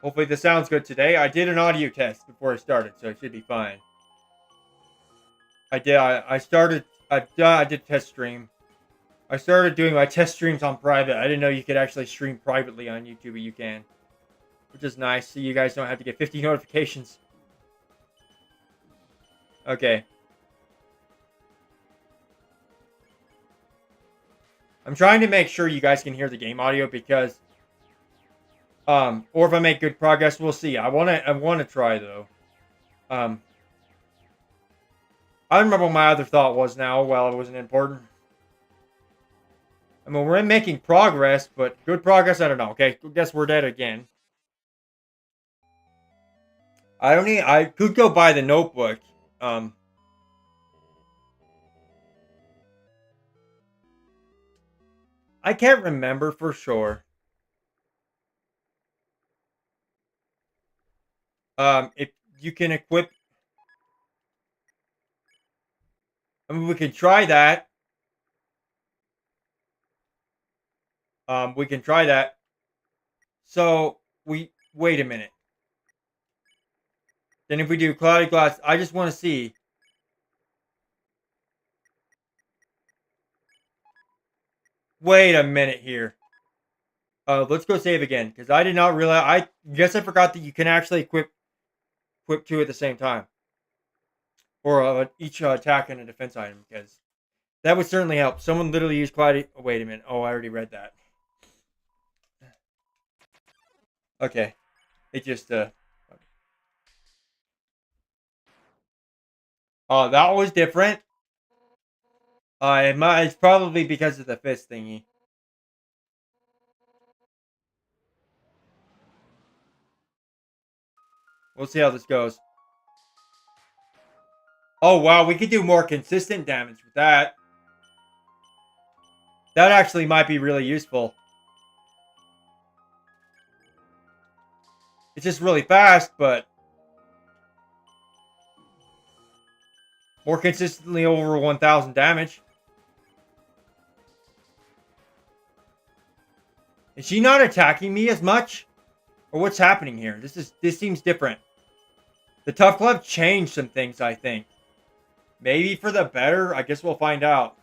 Hopefully this sounds good today. I did an audio test before I started, so it should be fine. I did. I started. I did test stream. I started doing my test streams on private. I didn't know you could actually stream privately on YouTube, but you can, which is nice. So you guys don't have to get 50 notifications. Okay. I'm trying to make sure you guys can hear the game audio because, or if I make good progress, we'll see. I wanna try though. Um, I don't remember what my other thought was now. Well, it wasn't important. I mean, we're making progress, but good progress. I don't know. Okay, guess we're dead again. I could go buy the notebook. Um, I can't remember for sure. If you can equip, I mean, we can try that. We can try that. So we wait a minute. Then if we do cloudy glass, I just want to see. Wait a minute here. Let's go save again, because I did not realize. I guess I forgot that you can actually equip two at the same time, or each attack and a defense item. Because that would certainly help. Someone literally used quite. Oh, wait a minute. Oh, I already read that. Okay, it just Oh, that was different. It's probably because of the fist thingy. We'll see how this goes. Oh wow, we could do more consistent damage with that. That actually might be really useful. It's just really fast, but more consistently over 1,000 damage. Is she not attacking me as much? Or what's happening here? This seems different. The Tough Glove changed some things, I think. Maybe for the better? I guess we'll find out.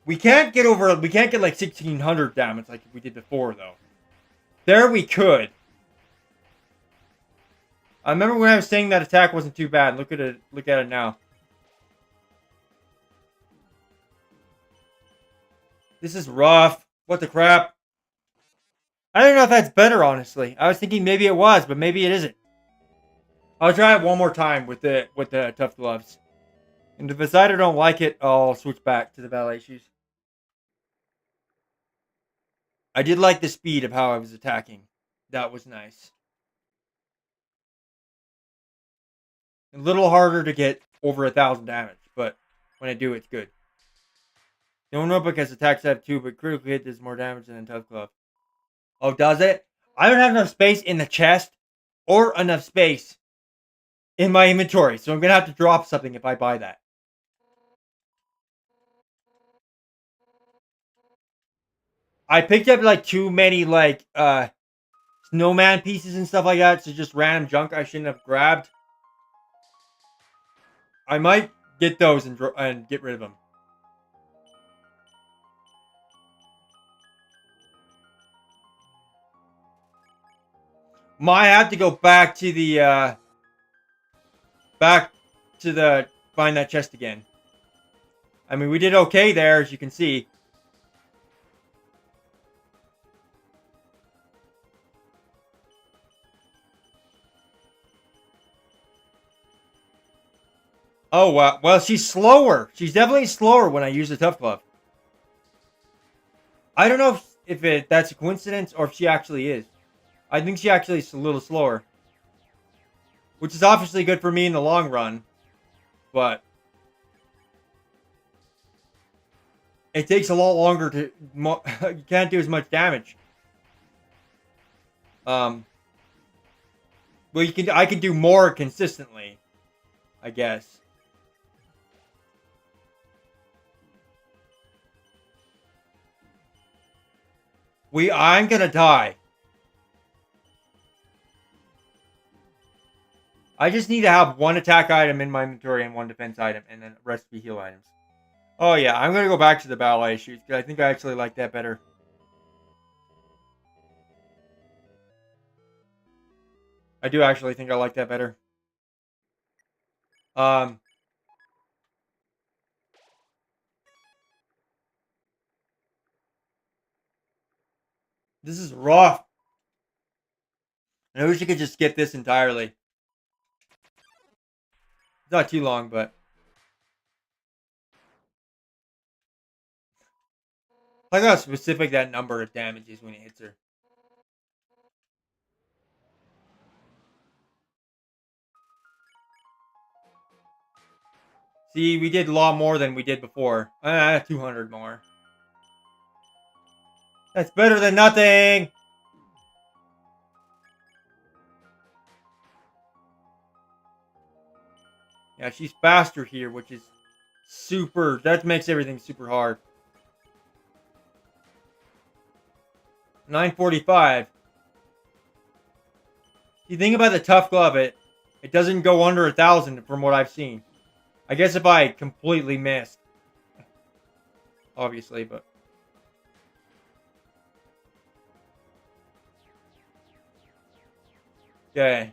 We can't get like 1,600 damage like we did before, though. There we could. I remember when I was saying that attack wasn't too bad. Look at it now. This is rough. What the crap? I don't know if that's better, honestly. I was thinking maybe it was, but maybe it isn't. I'll try it one more time with the Tough Gloves. And if I decide I don't like it, I'll switch back to the ballet shoes. I did like the speed of how I was attacking. That was nice. A little harder to get over 1,000 damage, but when I do, it's good. No notebook has attacks have 2, but critical hit does more damage than a Tough Glove. Oh, does it? I don't have enough space in the chest or enough space in my inventory, so I'm gonna have to drop something if I buy that. I picked up like too many like snowman pieces and stuff like that, so just random junk I shouldn't have grabbed. I might get those and get rid of them. Might have to go back to the back to the find that chest again. I mean, we did okay there, as you can see. Oh, wow. Well, she's slower. She's definitely slower when I use the Tough Glove. I don't know if that's a coincidence or if she actually is. I think she actually is a little slower. Which is obviously good for me in the long run. But it takes a lot longer to... you can't do as much damage. Well, I can do more consistently, I guess. I'm gonna die. I just need to have one attack item in my inventory and one defense item, and then the rest be heal items. Oh yeah, I'm gonna go back to the ballet shoes because I think I actually like that better. I do actually think I like that better. Um, this is rough. I wish you could just skip this entirely. It's not too long, but look how specific that number of damage is when it hits her. See, we did a lot more than we did before. 200 more. That's better than nothing. Yeah, she's faster here, which is super. That makes everything super hard. 945. You think about the tough glove, it doesn't go under 1,000 from what I've seen. I guess if I completely missed, obviously, but okay.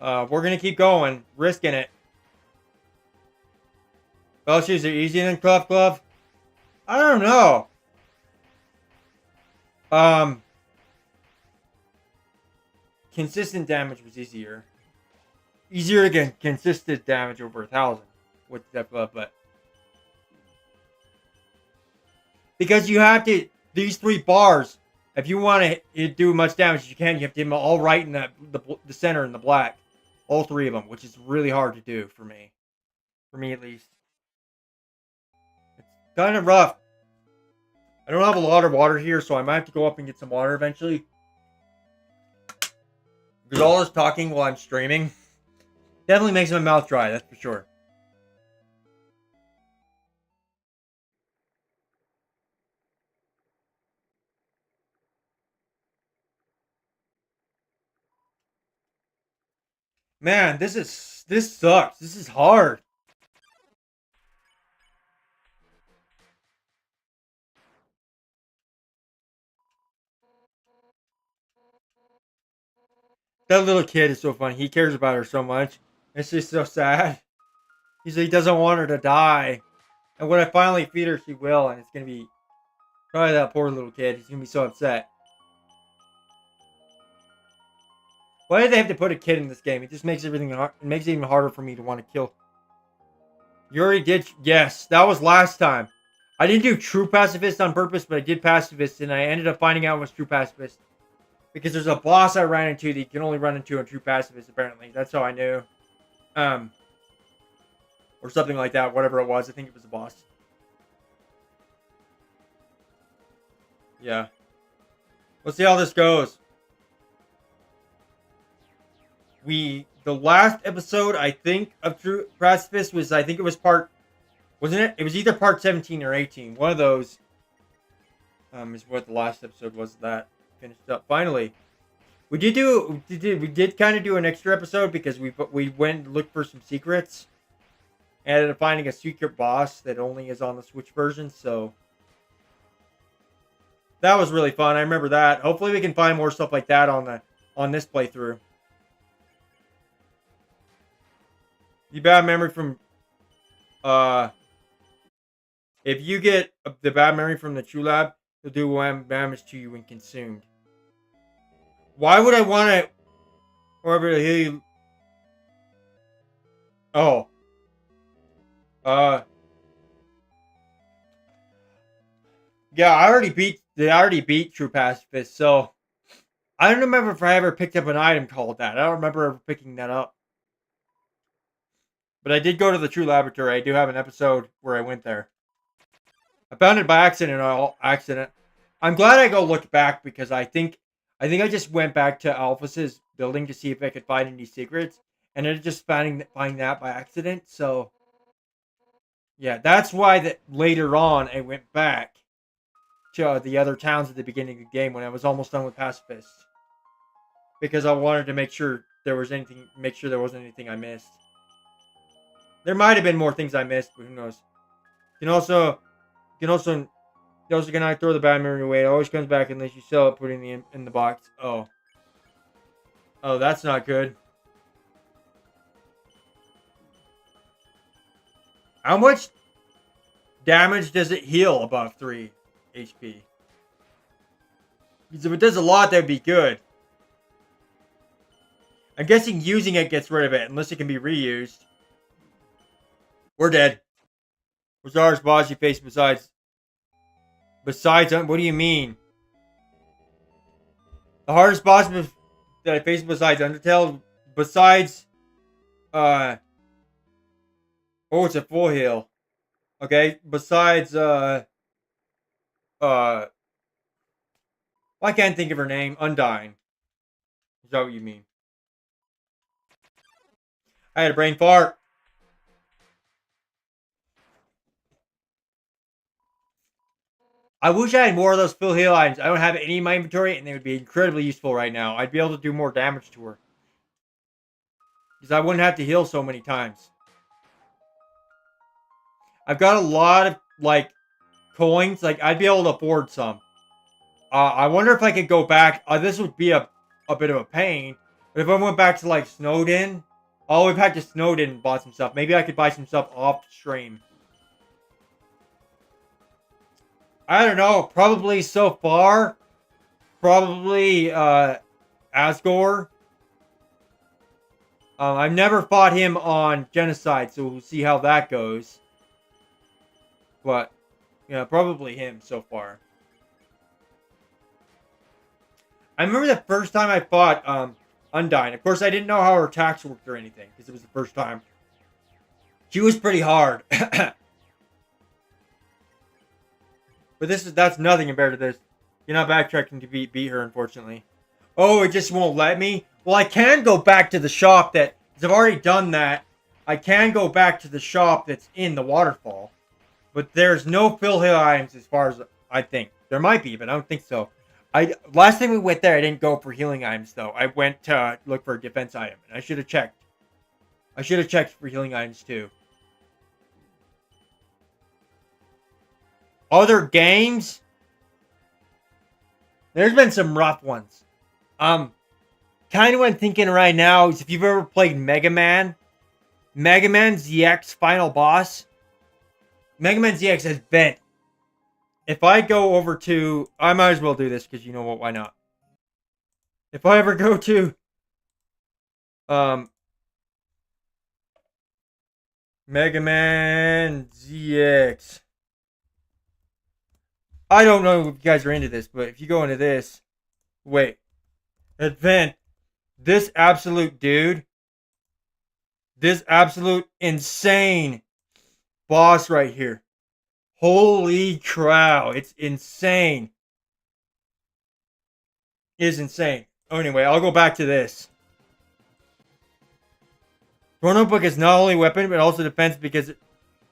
We're gonna keep going, risking it. Bell shoes are easier than tough glove. I don't know. Um, consistent damage was easier. Easier to get consistent damage over 1,000 with tough glove, but because you have to these 3 bars. If you want to do much damage as you can, you have to hit them all right in the center in the black, all 3 of them, which is really hard to do for me. For me, at least, it's kind of rough. I don't have a lot of water here, so I might have to go up and get some water eventually. Because all this talking while I'm streaming definitely makes my mouth dry. That's for sure. Man, this sucks. This is hard. That little kid is so funny. He cares about her so much. It's just so sad. He doesn't want her to die. And when I finally feed her, she will, and it's gonna be probably that poor little kid. He's gonna be so upset. Why did they have to put a kid in this game? It just makes everything hard. It makes it even harder for me to want to kill. You already did. Yes, that was last time. I didn't do true pacifist on purpose, but I did pacifist, and I ended up finding out it was true pacifist because there's a boss I ran into that you can only run into on true pacifist. Apparently, that's how I knew. Um, or something like that. Whatever it was, I think it was a boss. Yeah. Let's see how this goes. The last episode I think of True Pacifist was, I think it was part, wasn't it? It was either part 17 or 18. One of those is what the last episode was that finished up. Finally, we did kind of do an extra episode because we went and looked for some secrets and ended up finding a secret boss that only is on the Switch version. So that was really fun. I remember that. Hopefully we can find more stuff like that on this playthrough. The bad memory from if you get the bad memory from the True Lab, it'll do damage to you when consumed. Why would I want to? However, he. Oh. Uh. Yeah, I already beat. They already beat True Pacifist, so I don't remember if I ever picked up an item called that. I don't remember ever picking that up. But I did go to the True Laboratory. I do have an episode where I went there. I found it by accident. All accident. I'm glad I go look back because I think I just went back to Alphys's building to see if I could find any secrets, and I just finding that by accident. So yeah, that's why that later on I went back to the other towns at the beginning of the game when I was almost done with Pacifist because I wanted to make sure there wasn't anything I missed. There might have been more things I missed, but who knows? You can also, you also cannot throw the bad memory away. It always comes back unless you sell it, put it in the box. Oh, that's not good. How much damage does it heal above 3 HP? Because if it does a lot, that'd be good. I'm guessing using it gets rid of it, unless it can be reused. We're dead. What's the hardest boss you face besides... What do you mean? The hardest boss that I faced besides Undertale? Besides... Oh, it's a full heal. Okay, besides... I can't think of her name. Undyne. Is that what you mean? I had a brain fart. I wish I had more of those full heal items. I don't have any in my inventory, and they would be incredibly useful right now. I'd be able to do more damage to her. Because I wouldn't have to heal so many times. I've got a lot of, like, coins. Like, I'd be able to afford some. I wonder if I could go back. This would be a bit of a pain. But if I went back to, like, Snowden, all the way back to Snowden and bought some stuff. Maybe I could buy some stuff off stream. I don't know. Probably so far. Probably, Asgore. I've never fought him on Genocide, so we'll see how that goes. But, yeah, probably him so far. I remember the first time I fought Undyne. Of course, I didn't know how her attacks worked or anything, because it was the first time. She was pretty hard. But that's nothing compared to this. You're not backtracking to beat her, unfortunately. Oh, it just won't let me? Well, I can go back to the shop that... Because I've already done that. I can go back to the shop that's in the waterfall. But there's no fill hill items as far as I think. There might be, but I don't think so. Last time we went there, I didn't go for healing items, though. I went to look for a defense item. And I should have checked. I should have checked for healing items, too. Other games? There's been some rough ones. Kind of what I'm thinking right now is if you've ever played Mega Man ZX final boss, Mega Man ZX has bent. If I go over to, I might as well do this because you know what, why not? If I ever go to, Mega Man ZX. I don't know if you guys are into this, but if you go into this, wait, event, this absolute dude, this absolute insane boss right here. Holy cow, it's insane. It is insane. Oh, anyway, I'll go back to this. Chrono Book is not only weapon, but also defense because...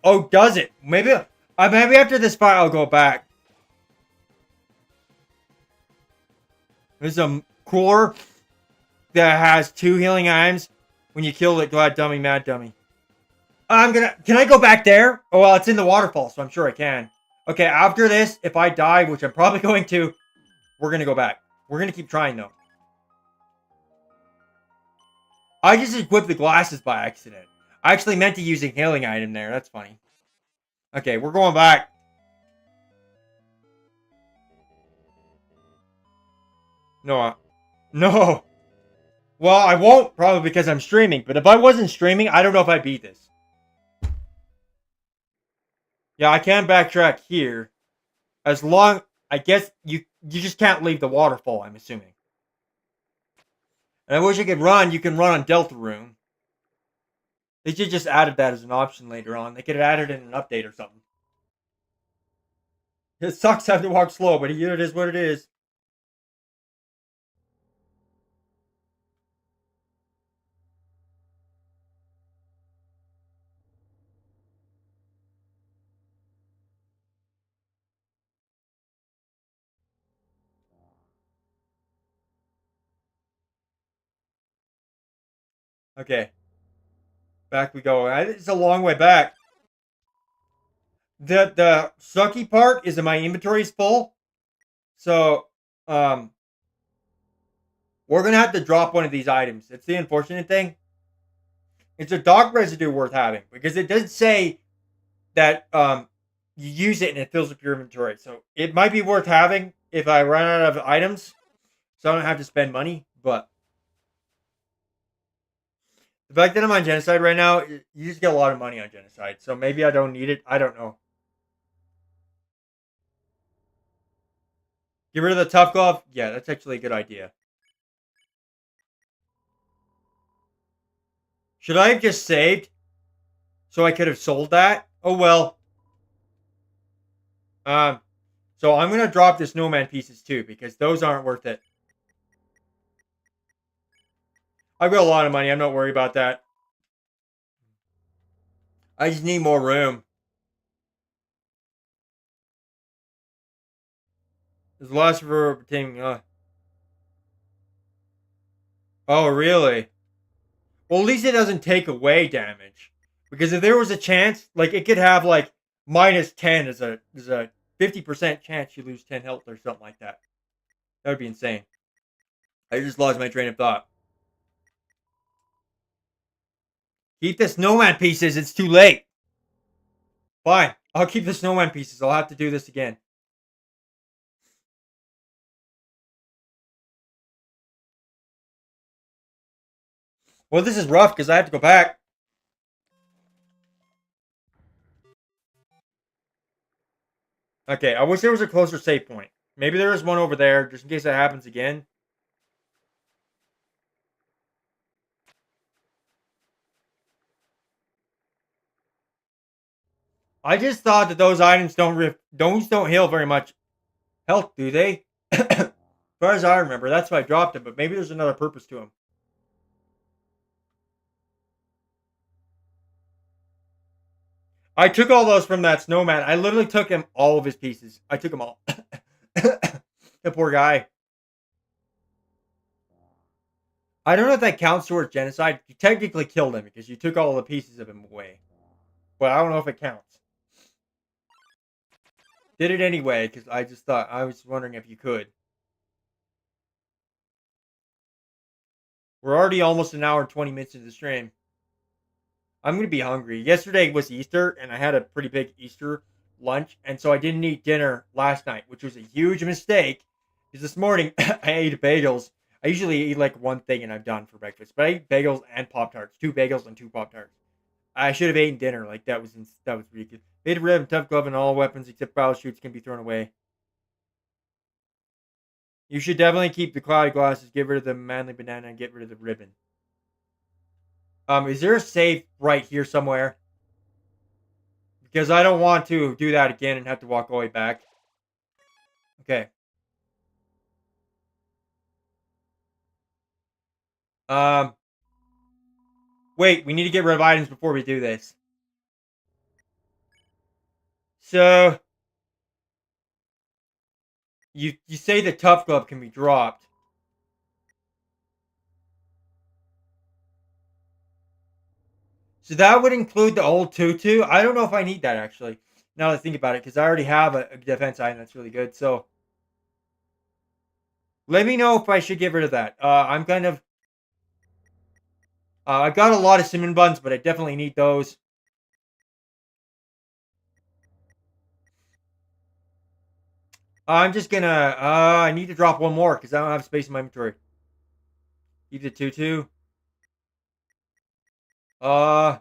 Oh, does it? Maybe after this fight, I'll go back. There's a core that has 2 healing items. When you kill it, Glad Dummy, Mad Dummy. Can I go back there? Oh, well, it's in the waterfall, so I'm sure I can. Okay, after this, if I die, which I'm probably going to, we're going to go back. We're going to keep trying, though. I just equipped the glasses by accident. I actually meant to use a healing item there. That's funny. Okay, we're going back. No. No. Well, I won't, probably because I'm streaming. But if I wasn't streaming, I don't know if I beat this. Yeah, I can backtrack here. As long... I guess you just can't leave the waterfall, I'm assuming. And I wish I could run. You can run on Deltarune. They should just added that as an option later on. They could have added it in an update or something. It sucks having to walk slow, but it is what it is. Okay. Back we go. It's a long way back. The sucky part is that my inventory is full. So, we're going to have to drop one of these items. It's the unfortunate thing. It's a dog residue worth having. Because it does say that you use it and it fills up your inventory. So, it might be worth having if I run out of items. So, I don't have to spend money. But the fact that I'm on Genocide right now, you just get a lot of money on Genocide. So, maybe I don't need it. I don't know. Get rid of the tough glove? Yeah, that's actually a good idea. Should I have just saved? So I could have sold that? Oh well. So I'm going to drop the snowman pieces too, because those aren't worth it. I've got a lot of money. I'm not worried about that. I just need more room. There's lots for obtaining. Oh, really? Well, at least it doesn't take away damage. Because if there was a chance, like it could have like -10 as a 50% chance you lose 10 health or something like that. That would be insane. I just lost my train of thought. Keep the snowman pieces. It's too late. Fine. I'll keep the snowman pieces. I'll have to do this again. Well, this is rough because I have to go back. Okay, I wish there was a closer save point. Maybe there is one over there, just in case that happens again. I just thought that those items don't heal very much health, do they? As far as I remember, that's why I dropped them. But maybe there's another purpose to them. I took all those from that snowman. I literally took him all of his pieces. I took them all. The poor guy. I don't know if that counts towards genocide. You technically killed him because you took all the pieces of him away. But I don't know if it counts. Did it anyway because I just thought I was wondering if you could. We're already almost an hour and 20 minutes into the stream. I'm gonna be hungry. Yesterday was Easter, and I had a pretty big Easter lunch, and so I didn't eat dinner last night, which was a huge mistake. Because this morning I ate bagels. I usually eat like one thing, and I'm done for breakfast. But I ate bagels and Pop Tarts, 2 bagels and 2 Pop Tarts. I should have eaten dinner. Like that was ridiculous. Beta rib, tough glove, and all weapons except battle shoots can be thrown away. You should definitely keep the cloudy glasses. Get rid of the manly banana and get rid of the ribbon. Is there a safe right here somewhere? Because I don't want to do that again and have to walk all the way back. Okay. Um. Wait, we need to get rid of items before we do this. So you say the tough glove can be dropped. So that would include the old tutu. I don't know if I need that actually. Now that I think about it, because I already have a defense item that's really good. So let me know if I should get rid of that. I'm kind of. I've got a lot of cinnamon buns, but I definitely need those. I'm just gonna. I need to drop one more because I don't have space in my inventory. Keep the tutu. Uh.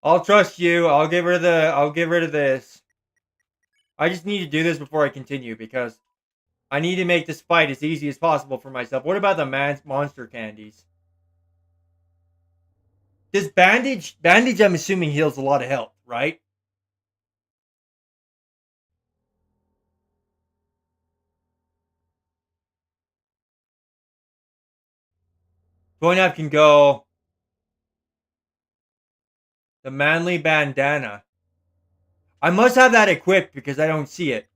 I'll trust you. I'll get rid of the. I'll get rid of this. I just need to do this before I continue because I need to make this fight as easy as possible for myself. What about the monster candies? Does bandage? I'm assuming heals a lot of health, right? Going can go. The manly bandana. I must have that equipped because I don't see it.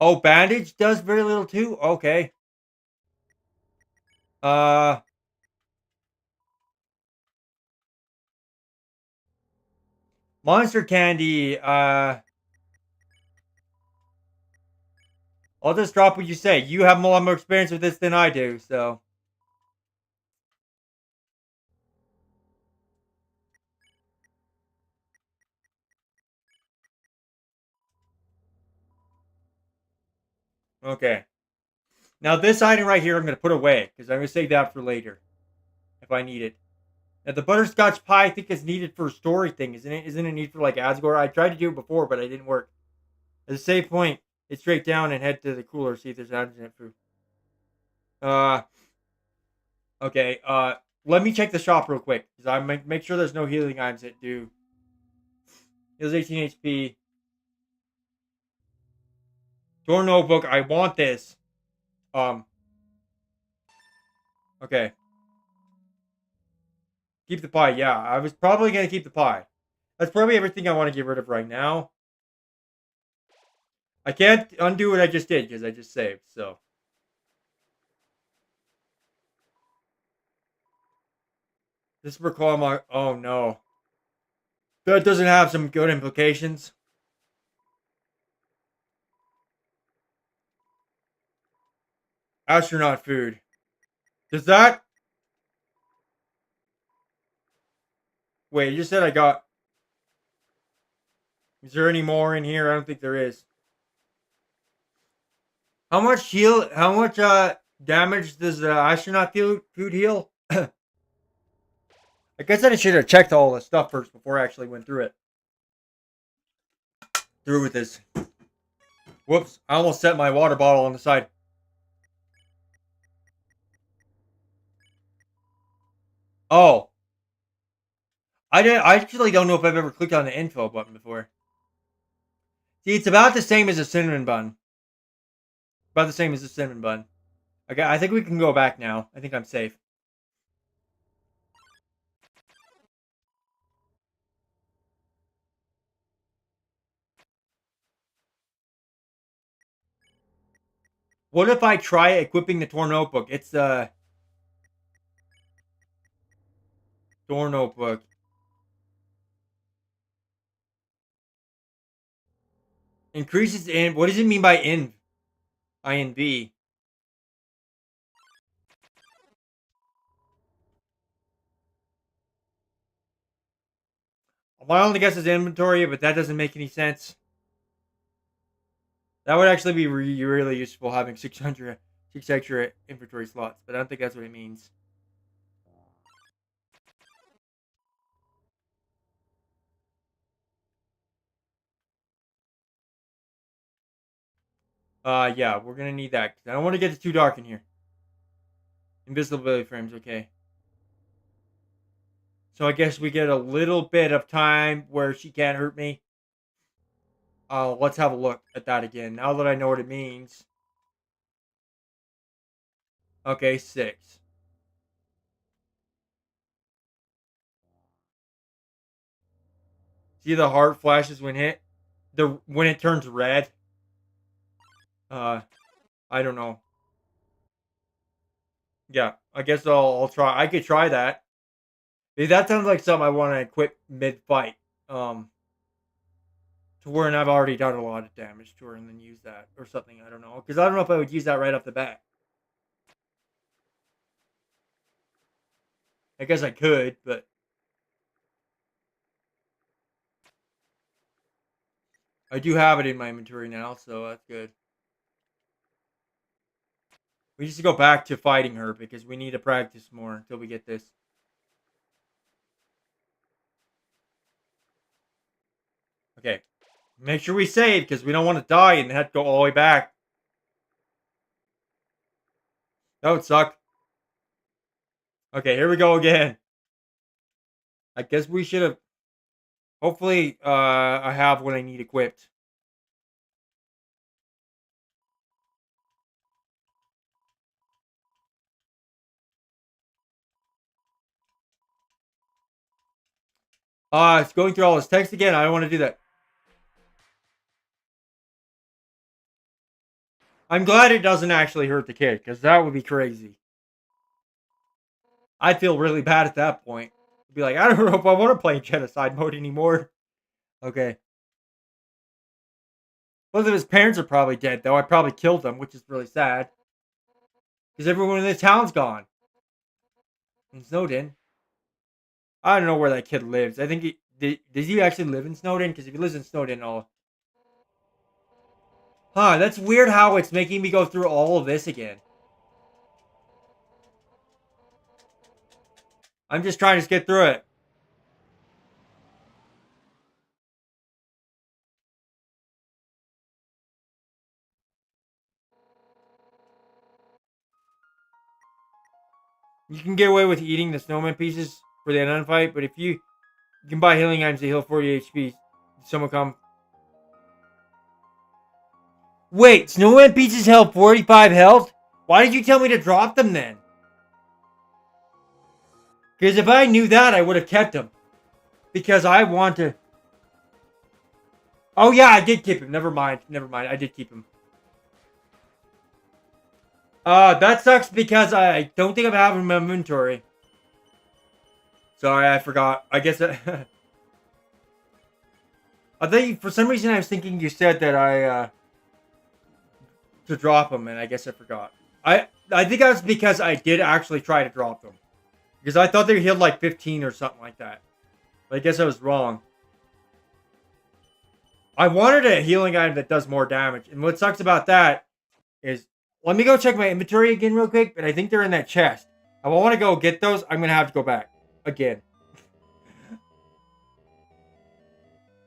Oh, bandage does very little too. Okay. Uh, monster candy. I'll just drop what you say. You have a lot more experience with this than I do, so. Okay. Now this item right here, I'm gonna put away because I'm gonna save that for later if I need it. Now the butterscotch pie, I think is needed for a story thing, isn't it? Isn't it needed for like Asgore? I tried to do it before, but it didn't work. At the save point, it's straight down and head to the cooler, see if there's items in it food. Uh, okay. Let me check the shop real quick because I make sure there's no healing items that do. Heals 18 HP. Door notebook. I want this. Um. Okay. Keep the pie. Yeah, I was probably gonna keep the pie. That's probably everything I want to get rid of right now. I can't undo what I just did because I just saved. So this recall my. Oh no, that doesn't have some good implications. Astronaut food. Does that? Wait, you just said I got. Is there any more in here? I don't think there is. How much heal? How much damage does the astronaut food heal? I guess I should have checked all the stuff first before I actually went through it. Through with this. Whoops! I almost set my water bottle on the side. Oh, I actually don't know if I've ever clicked on the info button before. See, it's about the same as a cinnamon bun. About the same as a cinnamon bun. Okay, I think we can go back now. I think I'm safe. What if I try equipping the Tor notebook? It's the Tor notebook. Increases in. What does it mean by in? INV. My only guess is inventory, but that doesn't make any sense. That would actually be really useful having 6 extra inventory slots, but I don't think that's what it means. Yeah, we're gonna need that. I don't want to get it too dark in here. Invisibility frames, okay. So I guess we get a little bit of time where she can't hurt me. Let's have a look at that again. Now that I know what it means. Okay, 6. See the heart flashes when hit? When it turns red. Uh, I don't know. Yeah, I guess I'll try. I could try that. That sounds like something I want to quit mid fight. To where I've already done a lot of damage to her and then use that or something. I don't know because I don't know if I would use that right off the bat. I guess I could, but I do have it in my inventory now, so that's good. We need to go back to fighting her because we need to practice more until we get this. Okay. Make sure we save because we don't want to die and have to go all the way back. That would suck. Okay, here we go again. I guess we should have. Hopefully, I have what I need equipped. It's going through all this text again. I don't want to do that. I'm glad it doesn't actually hurt the kid because that would be crazy. I'd feel really bad at that point. I'd be like, I don't know if I want to play genocide mode anymore. Okay. Both of his parents are probably dead, though. I probably killed them, which is really sad. Because everyone in the town's gone. In Snowden. I don't know where that kid lives. I think does he actually live in Snowden? Because if he lives in Snowden, I'll. Huh, that's weird how it's making me go through all of this again. I'm just trying to get through it. You can get away with eating the snowman pieces for the end fight, but if you can buy healing items to heal 40 HP. Someone come. Wait, snowman pieces held 45 health? Why did you tell me to drop them then? Because if I knew that, I would have kept them. Because I want to... Oh yeah, I did keep him. Never mind. I did keep him. That sucks because I don't think I'm having my inventory. Sorry, I forgot. I guess I think for some reason I was thinking you said that to drop them, and I guess I forgot. I think that's because I did actually try to drop them. Because I thought they healed like 15 or something like that. But I guess I was wrong. I wanted a healing item that does more damage. And what sucks about that is... Let me go check my inventory again real quick, but I think they're in that chest. If I want to go get those, I'm going to have to go back. Again.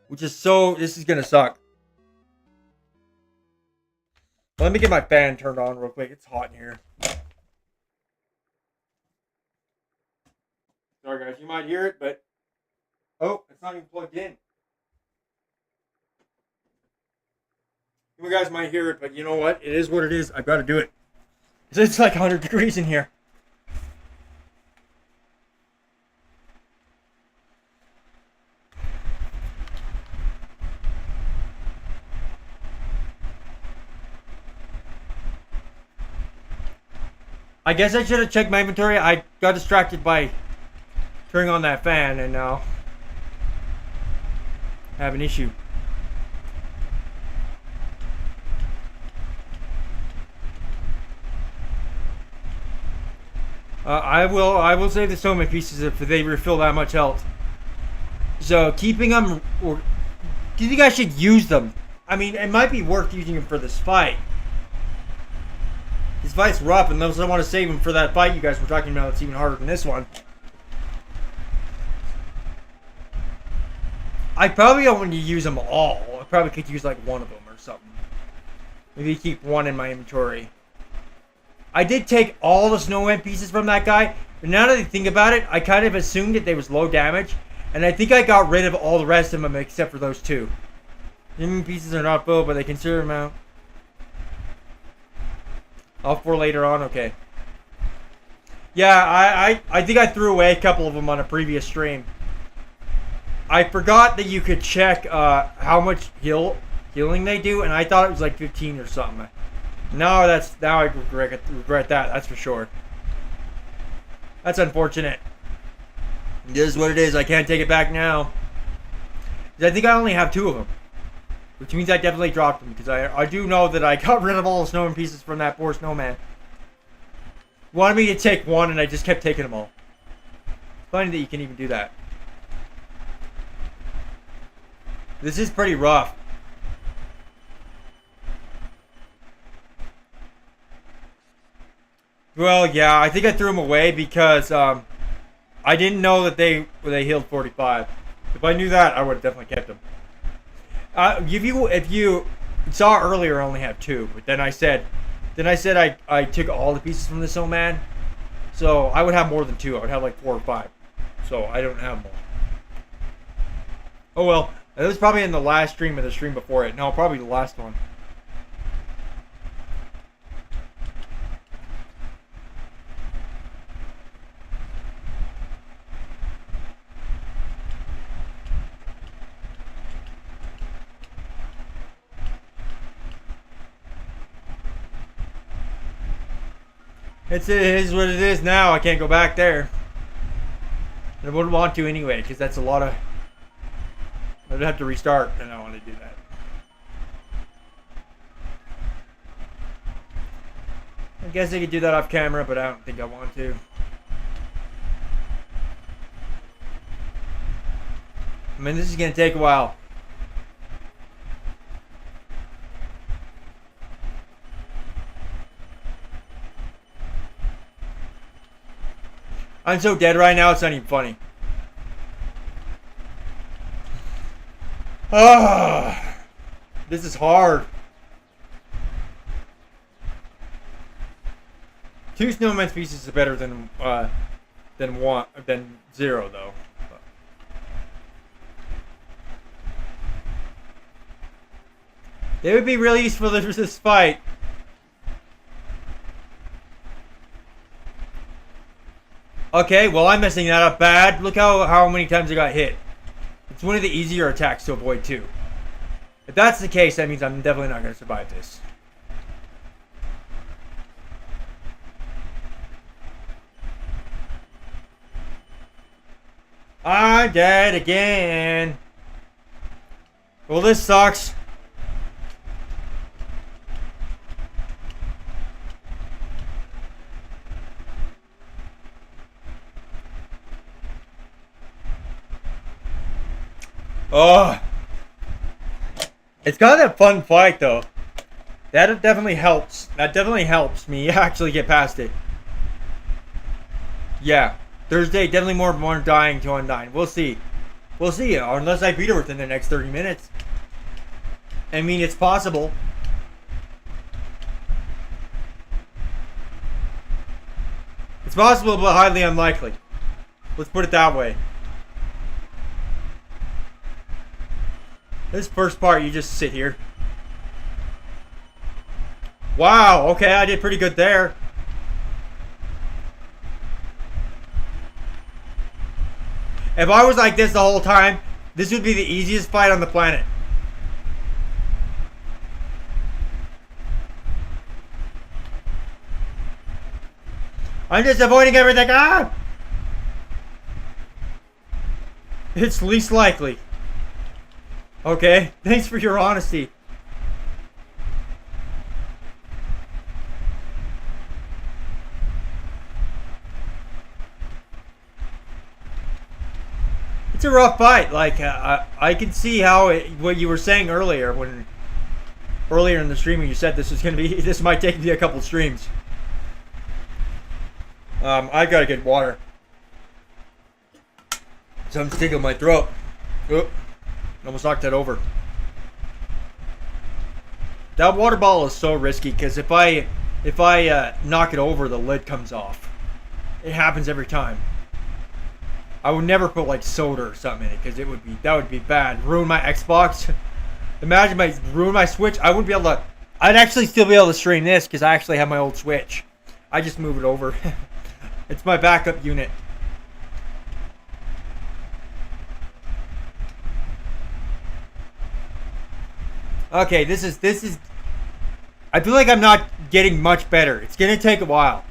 Which is so... This is going to suck. Let me get my fan turned on real quick. It's hot in here. Sorry guys, you might hear it, but... Oh, it's not even plugged in. You guys might hear it, but you know what? It is what it is. I've got to do it. It's like 100 degrees in here. I guess I should have checked my inventory. I got distracted by turning on that fan, and now I have an issue. I will save the snowman pieces if they refill that much health. So keeping them, or do you think I should use them? I mean, it might be worth using them for this fight. This fight's rough, and those I want to save them for that fight you guys were talking about. It's even harder than this one. I probably don't want to use them all. I probably could use like one of them or something. Maybe keep one in my inventory. I did take all the snowman pieces from that guy, but now that I think about it, I kind of assumed that they was low damage, and I think I got rid of all the rest of them except for those two. Snowman pieces are not full, but they consider amount. All for later on, okay. Yeah, I think I threw away a couple of them on a previous stream. I forgot that you could check how much healing they do, and I thought it was like 15 or something. Now I regret that. That's for sure. That's unfortunate. It is what it is. I can't take it back now. I think I only have 2 of them, which means I definitely dropped them because I do know that I got rid of all the snowman pieces from that poor snowman. Wanted me to take one, and I just kept taking them all. Funny that you can even do that. This is pretty rough. Well, yeah, I think I threw them away because I didn't know that they healed 45. If I knew that, I would have definitely kept them. If you saw earlier, I only have 2, but then I said I took all the pieces from the snowman, so I would have more than 2. I would have like 4 or 5. So I don't have more. Oh well, it was probably in the last stream or the stream before it. No, probably the last one. It is what it is now. I can't go back there. I wouldn't want to anyway, because that's a lot of... I'd have to restart, and I don't want to do that. I guess I could do that off camera, but I don't think I want to. I mean, this is going to take a while. I'm so dead right now, it's not even funny. Ah, this is hard. 2 snowman species is better than 0 though. It would be really useful for this fight. Okay, well, I'm messing that up bad. Look how many times I got hit. It's one of the easier attacks to avoid, too. If that's the case, that means I'm definitely not going to survive this. I'm dead again. Well, this sucks. Oh. It's kind of a fun fight, though. That definitely helps. That definitely helps me actually get past it. Yeah. Thursday, definitely more Undying to Undyne. We'll see. We'll see. Unless I beat her within the next 30 minutes. I mean, it's possible. It's possible, but highly unlikely. Let's put it that way. This first part, you just sit here. Wow, okay, I did pretty good there. If I was like this the whole time, this would be the easiest fight on the planet. I'm just avoiding everything. Ah! It's least likely. Okay, thanks for your honesty. It's a rough fight. Like I can see how what you were saying earlier earlier in the stream when you said this might take me a couple streams. I gotta get water. Something's tickling my throat. Oop. Almost knocked that over. That water bottle is so risky because if I knock it over, the lid comes off. It happens every time. I would never put like soda or something in it because that would be bad. Ruin my Xbox. Imagine ruin my Switch. I wouldn't be able to. I'd actually still be able to stream this because I actually have my old Switch. I just move it over. It's my backup unit. Okay, this is. I feel like I'm not getting much better. It's gonna take a while.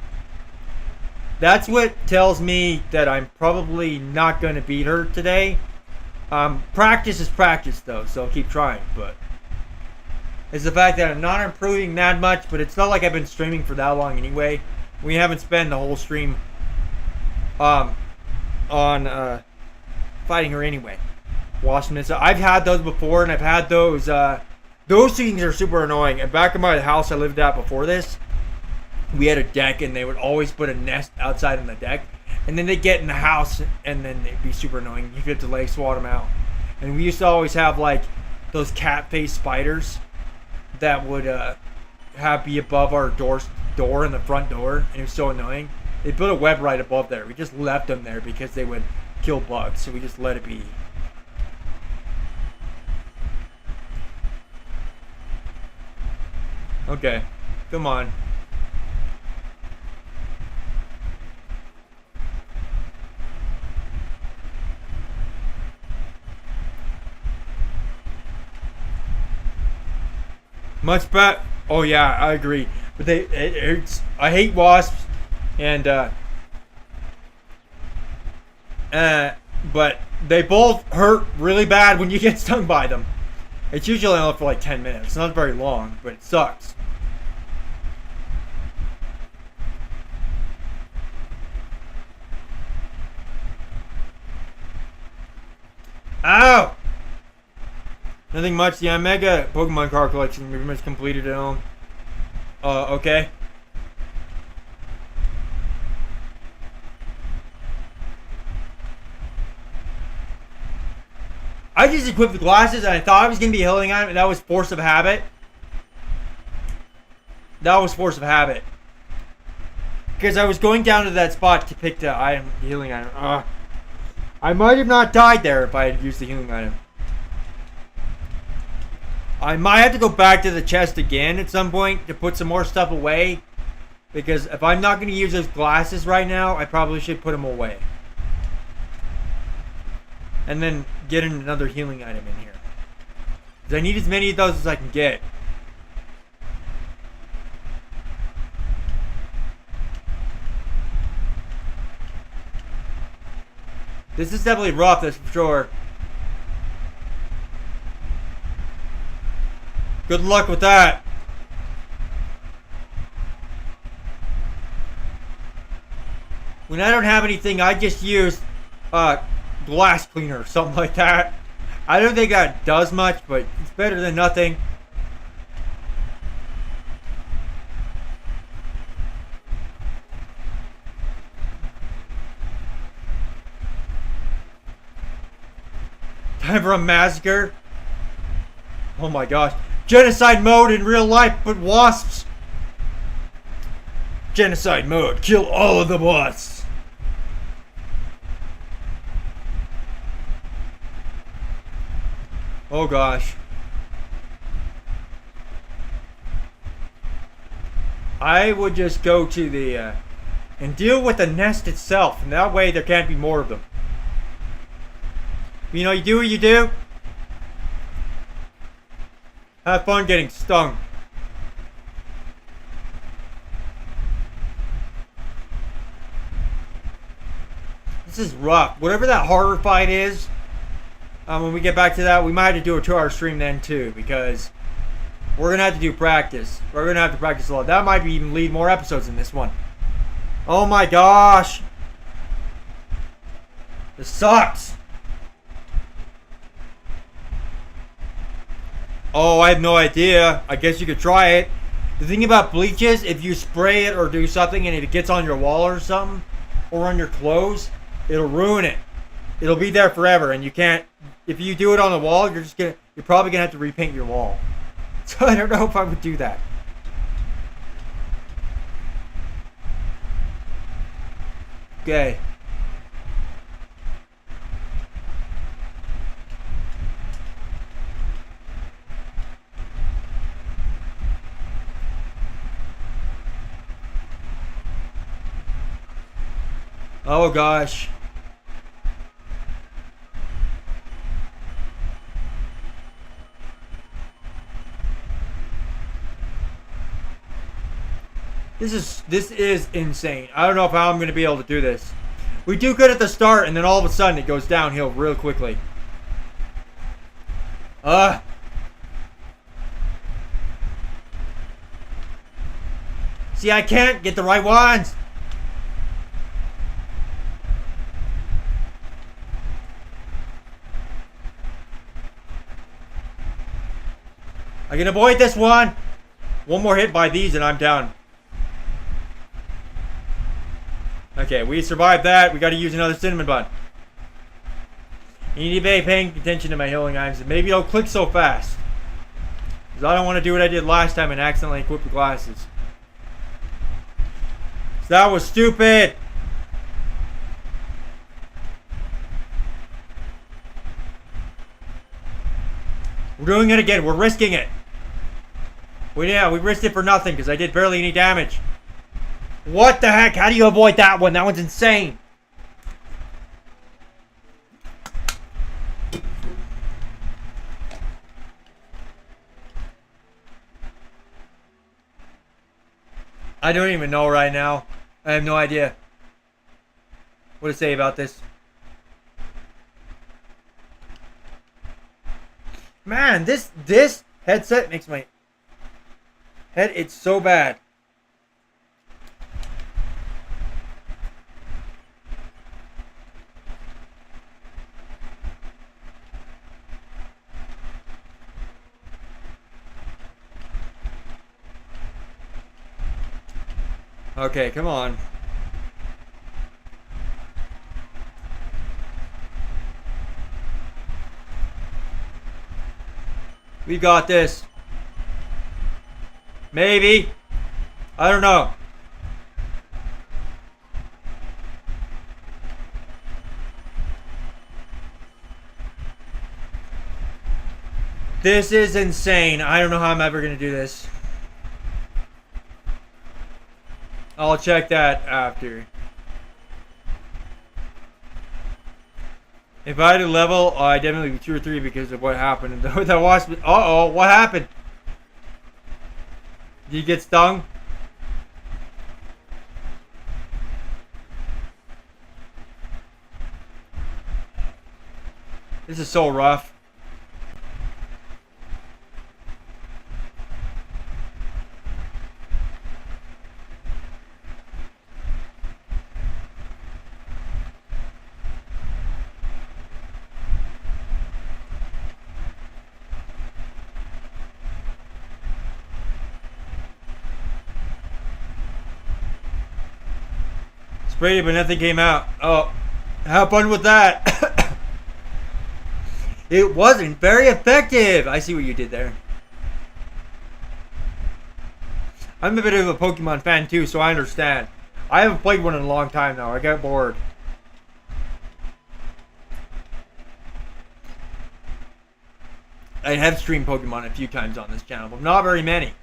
That's what tells me that I'm probably not gonna beat her today. Practice is practice, though, so I'll keep trying. But it's the fact that I'm not improving that much. But it's not like I've been streaming for that long anyway. We haven't spent the whole stream on fighting her anyway. Washing this. I've had those before, and I've had those. Those things are super annoying. And back in my house I lived at before this, we had a deck, and they would always put a nest outside on the deck. And then they'd get in the house, and then they'd be super annoying. You have to like swat them out. And we used to always have like those cat-faced spiders that would be above our door in the front door, and it was so annoying. They put a web right above there. We just left them there because they would kill bugs, so we just let it be. Okay, come on. Much better. Oh yeah, I agree. But I hate wasps, and but they both hurt really bad when you get stung by them. It's usually only for like 10 minutes. It's not very long, but it sucks. Ow! Nothing much. The Omega Pokemon card collection pretty much completed it all. Okay. I just equipped the glasses and I thought I was going to be healing on it, and that was force of habit. That was force of habit. Because I was going down to that spot to pick the item, the healing item. I might have not died there if I had used the healing item. I might have to go back to the chest again at some point to put some more stuff away. Because if I'm not going to use those glasses right now, I probably should put them away. And then get another healing item in here. Because I need as many of those as I can get. This is definitely rough, that's for sure. Good luck with that. When I don't have anything, I just use glass cleaner or something like that. I don't think that does much, but it's better than nothing. Time for a massacre. Oh my gosh. Genocide mode in real life, but wasps. Genocide mode. Kill all of the wasps. Oh gosh. I would just go to the and deal with the nest itself, and that way there can't be more of them. You know, you do what you do. Have fun getting stung. This is rough. Whatever that harder fight is, when we get back to that, we might have to do a 2-hour stream then too, because we're going to have to do practice. We're going to have to practice a lot. That might even lead more episodes in this one. Oh my gosh. This sucks. Oh, I have no idea. I guess you could try it. The thing about bleach is, if you spray it or do something and it gets on your wall or something, or on your clothes, it'll ruin it. It'll be there forever, and you can't. If you do it on the wall, you're probably gonna have to repaint your wall. So I don't know if I would do that. Okay. Oh gosh. This is insane. I don't know how I'm going to be able to do this. We do good at the start, and then all of a sudden it goes downhill real quickly. See, I can't get the right ones. I can avoid this one. One more hit by these and I'm down. Okay, we survived that. We got to use another cinnamon bun. You need to be paying attention to my healing items. Maybe it'll click so fast. Because I don't want to do what I did last time and accidentally equip the glasses. So that was stupid. We're doing it again. We're risking it. We risked it for nothing because I did barely any damage. What the heck? How do you avoid that one? That one's insane. I don't even know right now. I have no idea what to say about this. Man, this headset makes my head itch so bad. Okay, come on. We got this. Maybe. I don't know. This is insane. I don't know how I'm ever going to do this. I'll check that after. If I had a level, I definitely be 2 or 3 because of what happened. That wasp. Uh-oh, what happened? Did you get stung? This is so rough. Sprayed it, but nothing came out. Oh, have fun with that. It wasn't very effective. I see what you did there. I'm a bit of a Pokemon fan too, so I understand. I haven't played one in a long time now. I got bored. I have streamed Pokemon a few times on this channel, but not very many.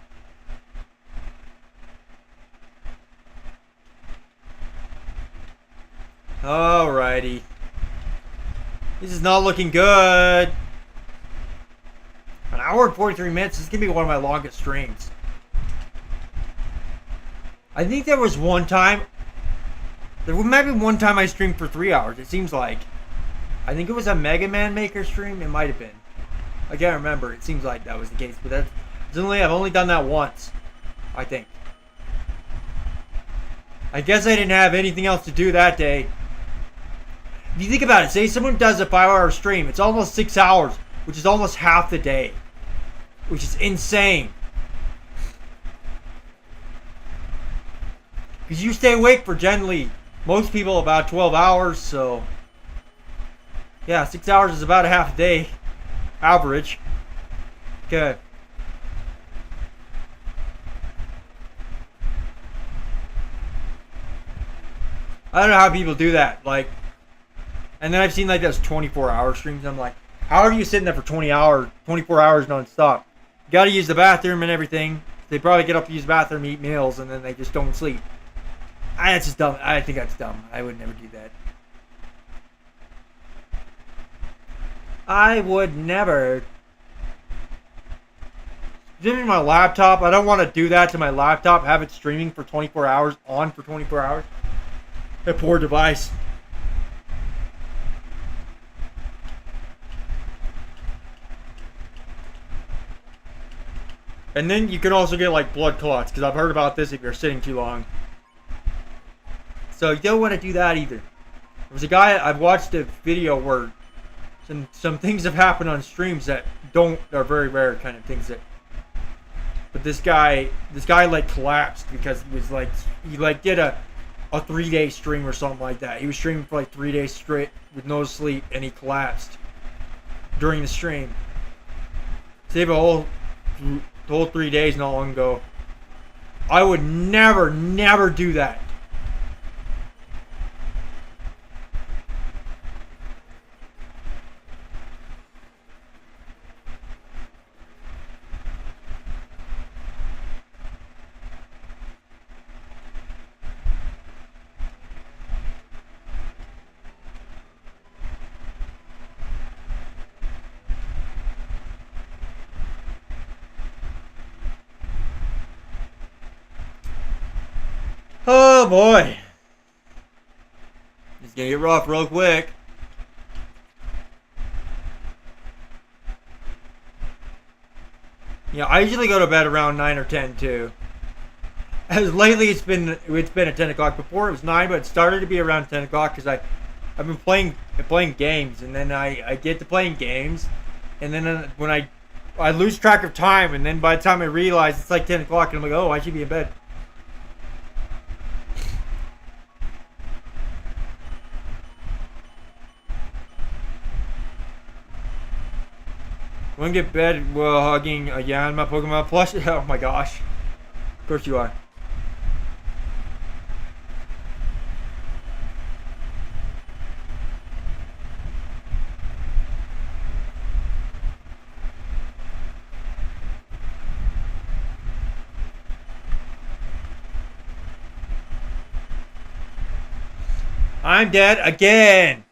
Alrighty. This is not looking good. An hour and 43 minutes. This is going to be one of my longest streams. I think there was one time. There might be one time I streamed for 3 hours. It seems like. I think it was a Mega Man Maker stream. It might have been. I can't remember. It seems like that was the case. But I've only done that once. I think. I guess I didn't have anything else to do that day. If you think about it, say someone does a 5-hour stream, it's almost 6 hours, which is almost half the day. Which is insane. Because you stay awake for generally, most people, about 12 hours, so... Yeah, 6 hours is about a half a day. Average. Okay. I don't know how people do that, like... And then I've seen like those 24-hour streams. I'm like, how are you sitting there for 24 hours non-stop? You gotta use the bathroom and everything. They probably get up to use the bathroom, eat meals, and then they just don't sleep. That's just dumb. I think that's dumb. I would never do that. I would never. Even my laptop, I don't want to do that to my laptop. Have it streaming for 24 hours, on for 24 hours. A poor device. And then you can also get like blood clots, because I've heard about this if you're sitting too long. So you don't want to do that either. There was a guy, I've watched a video where some things have happened on streams that are very rare kind of things that. But this guy like collapsed because he was like, he like did a 3-day stream or something like that. He was streaming for like 3 days straight with no sleep, and he collapsed during the stream. Save a whole 3 days not long ago. I would never do that. Oh boy. It's gonna get rough real quick. Yeah, I usually go to bed around 9 or 10 too. As lately it's been at 10 o'clock. Before it was 9, but it started to be around 10 o'clock because I've been playing games, and then I get to playing games, and then when I lose track of time, and then by the time I realize it's like 10 o'clock, and I'm like, oh, I should be in bed. Want to get bed while hugging a Yanma Pokemon plush? Oh my gosh. Of course you are. I'm dead again.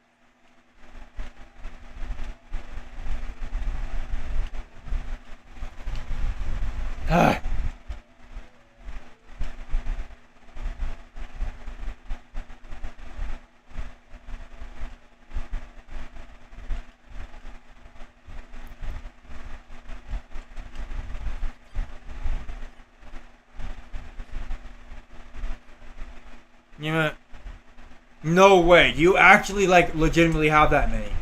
You know, no way. You actually, like, legitimately have that many.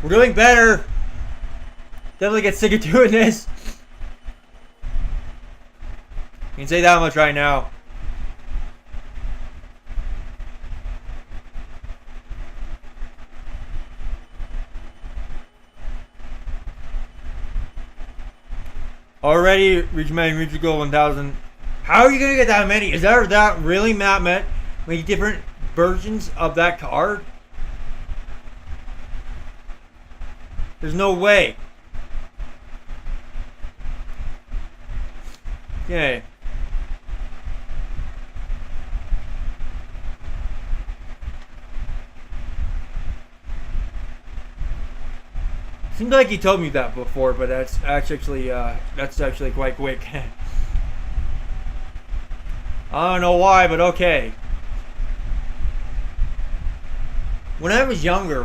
We're doing better. Definitely get sick of doing this. You can say that much right now. Already reached the goal 1,000. How are you gonna get that many? Is there that really many different versions of that card? There's no way. Okay. Seems like you told me that before, but that's actually quite quick. I don't know why, but okay. When I was younger,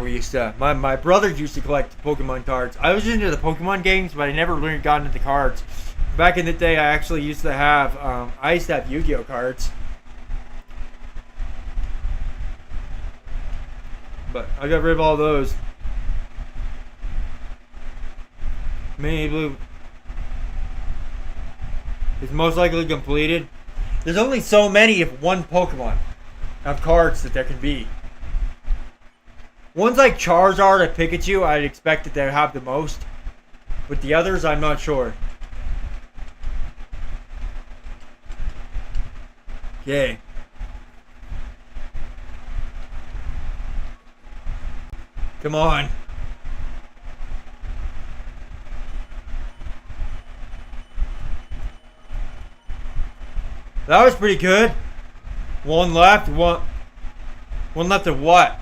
my brothers used to collect Pokemon cards. I was into the Pokemon games, but I never really got into the cards. Back in the day, I actually used to have Yu-Gi-Oh cards. But I got rid of all those. Mini Blue is most likely completed. There's only so many of one Pokemon of cards that there can be. Ones like Charizard or Pikachu, I'd expect that they have the most. With the others, I'm not sure. Okay. Come on. That was pretty good. One left. One left of what?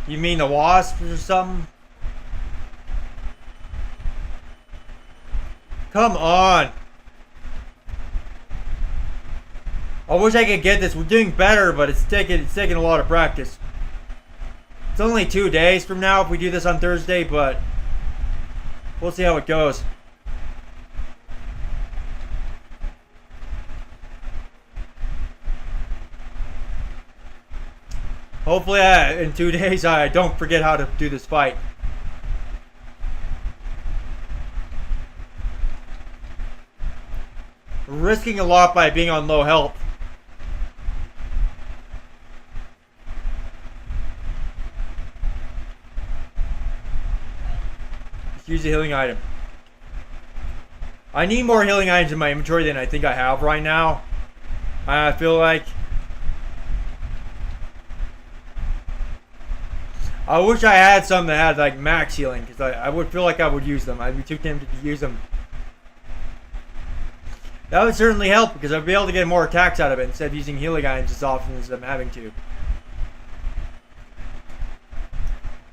You mean the wasp or something? Come on. I wish I could get this. We're doing better, but it's taking a lot of practice. It's only 2 days from now if we do this on Thursday, but we'll see how it goes. Hopefully, in 2 days, I don't forget how to do this fight. We're risking a lot by being on low health. Let's use a healing item. I need more healing items in my inventory than I think I have right now. I feel like... I wish I had some that had like max healing, because I would feel like I would use them. I'd be too tempted to use them. That would certainly help, because I'd be able to get more attacks out of it instead of using healing items as often as I'm having to.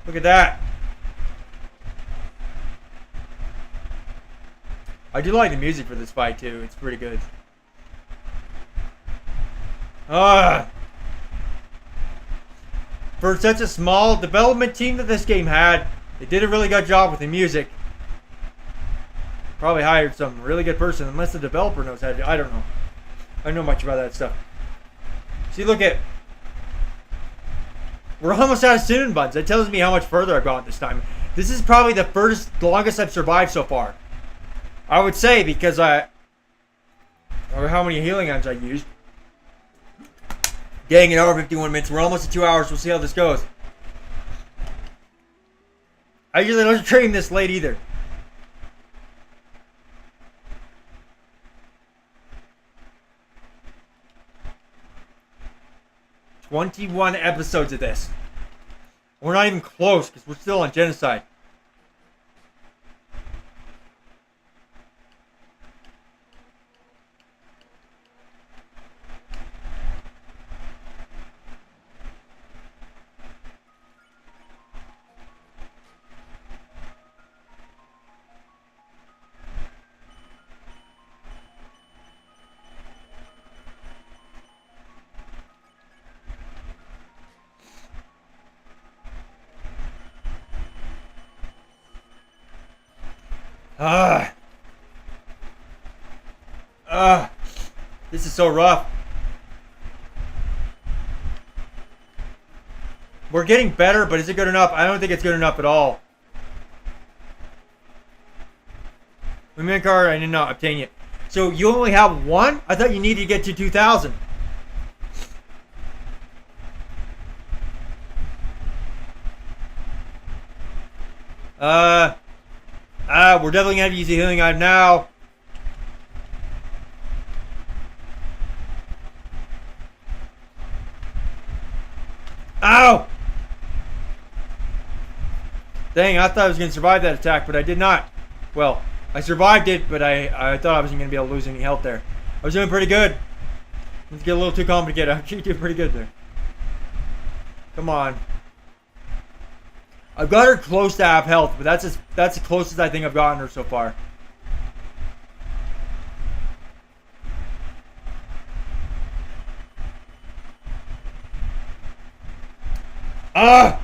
Look at that. I do like the music for this fight too. It's pretty good. For such a small development team that this game had, they did a really good job with the music. Probably hired some really good person, unless the developer knows how to do it. I don't know. I don't know much about that stuff. See, look at... We're almost out of cinnamon buns. That tells me how much further I've gone this time. This is probably the longest I've survived so far. I would say, because or how many healing items I used. Dang, an hour 51 minutes. We're almost at 2 hours. We'll see how this goes. I usually don't stream this late either. 21 episodes of this. We're not even close because we're still on genocide. This is so rough. We're getting better, but is it good enough? I don't think it's good enough at all. Women card, I did not obtain it. So you only have one? I thought you needed to get to 2,000. We're definitely gonna have to use the healing item now. Ow! Dang, I thought I was gonna survive that attack, but I did not. Well, I survived it, but I thought I wasn't gonna be able to lose any health there. I was doing pretty good. Let's get a little too complicated. I'm actually doing pretty good there. Come on. I've got her close to half health, but that's the closest I think I've gotten her so far. Ah!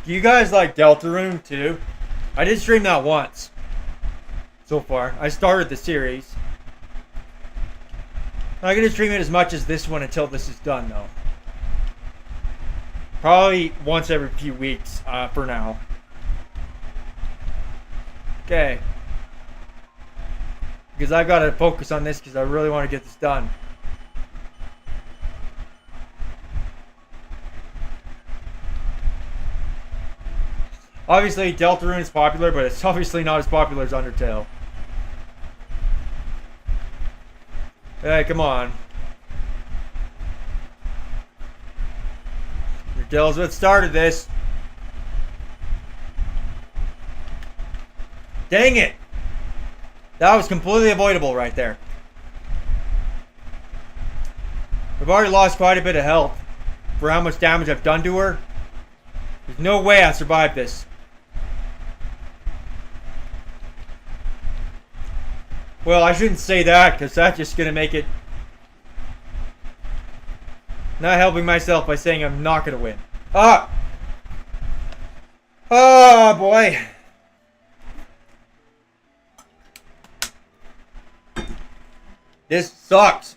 Do you guys like Deltarune too? I did stream that once. So far. I started the series. I'm not going to stream it as much as this one until this is done though. Probably once every few weeks for now. Okay. Because I've got to focus on this because I really want to get this done. Obviously, Deltarune is popular, but it's obviously not as popular as Undertale. Hey, come on. Undertale's what started this. Dang it! That was completely avoidable right there. I've already lost quite a bit of health for how much damage I've done to her. There's no way I survived this. Well, I shouldn't say that, because that's just going to make it... Not helping myself by saying I'm not going to win. Ah! Oh, boy. This sucks.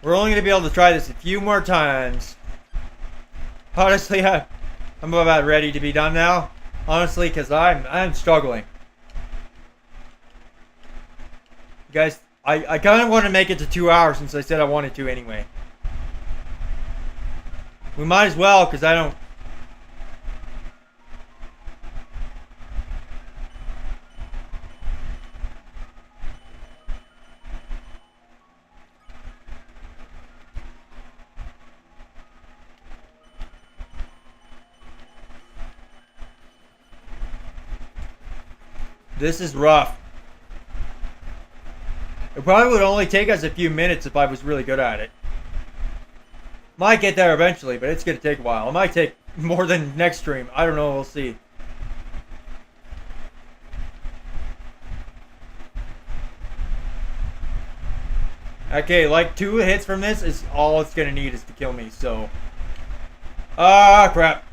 We're only going to be able to try this a few more times. Honestly, I'm about ready to be done now. Honestly, because I'm struggling. Guys, I kind of want to make it to 2 hours since I said I wanted to anyway. We might as well, because I don't... This is rough. It probably would only take us a few minutes if I was really good at it. Might get there eventually, but it's going to take a while. It might take more than next stream. I don't know. We'll see. Okay, like 2 hits from this is all it's going to need is to kill me, so... Ah, crap.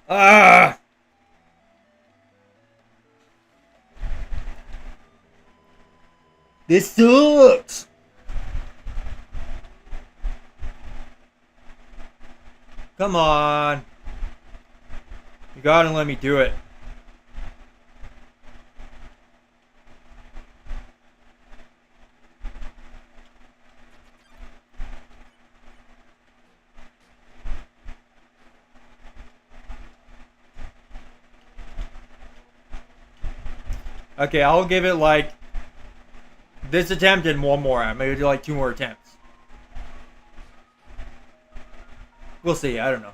Ah! This sucks. Come on. You gotta let me do it. Okay, I'll give it like this attempt and one more. I'm gonna do like 2 more attempts. We'll see. I don't know.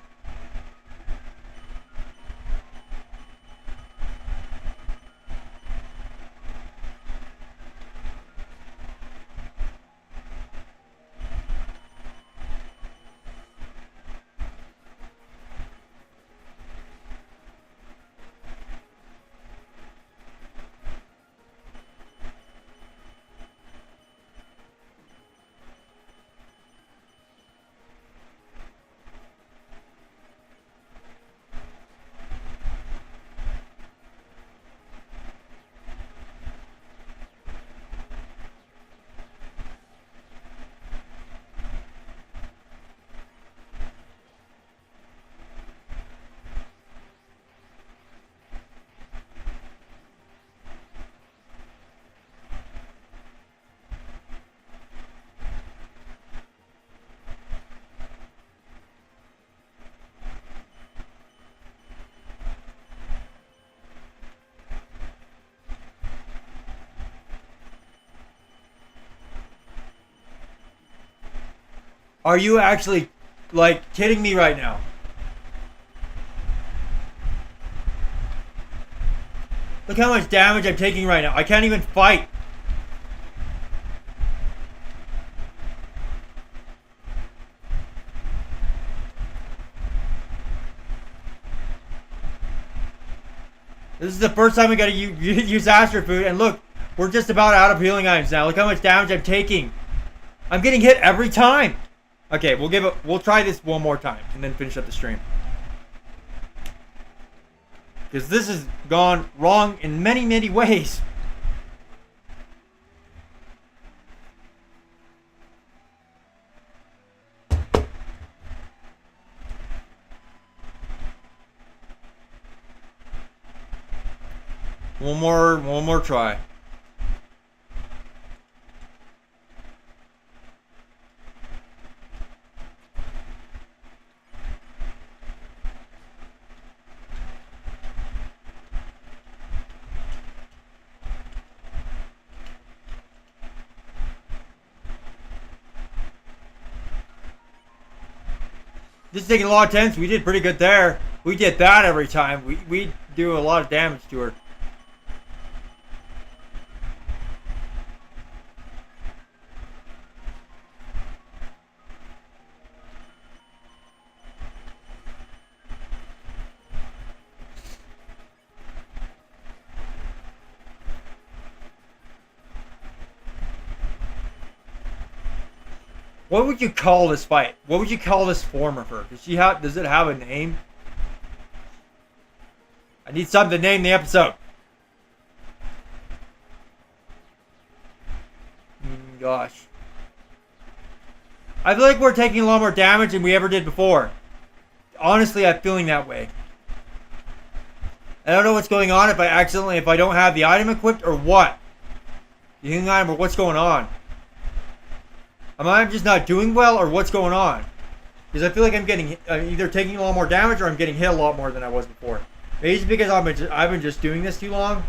Are you actually, like, kidding me right now? Look how much damage I'm taking right now. I can't even fight. This is the first time we gotta use Astro Food, and look, we're just about out of healing items now. Look how much damage I'm taking. I'm getting hit every time. Okay, we'll try this one more time and then finish up the stream. Because this has gone wrong in many, many ways. One more try. This is taking a lot of attempts. We did pretty good there. We get that every time. We do a lot of damage to her. What would you call this fight? What would you call this form of her? Does it have a name? I need something to name the episode. Gosh. I feel like we're taking a lot more damage than we ever did before. Honestly, I'm feeling that way. I don't know what's going on if I don't have the item equipped or what. The healing item or what's going on. Am I just not doing well, or what's going on? Because I feel like I'm either taking a lot more damage, or I'm getting hit a lot more than I was before. Maybe it's because I've been just doing this too long.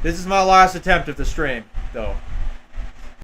This is my last attempt at the stream, though.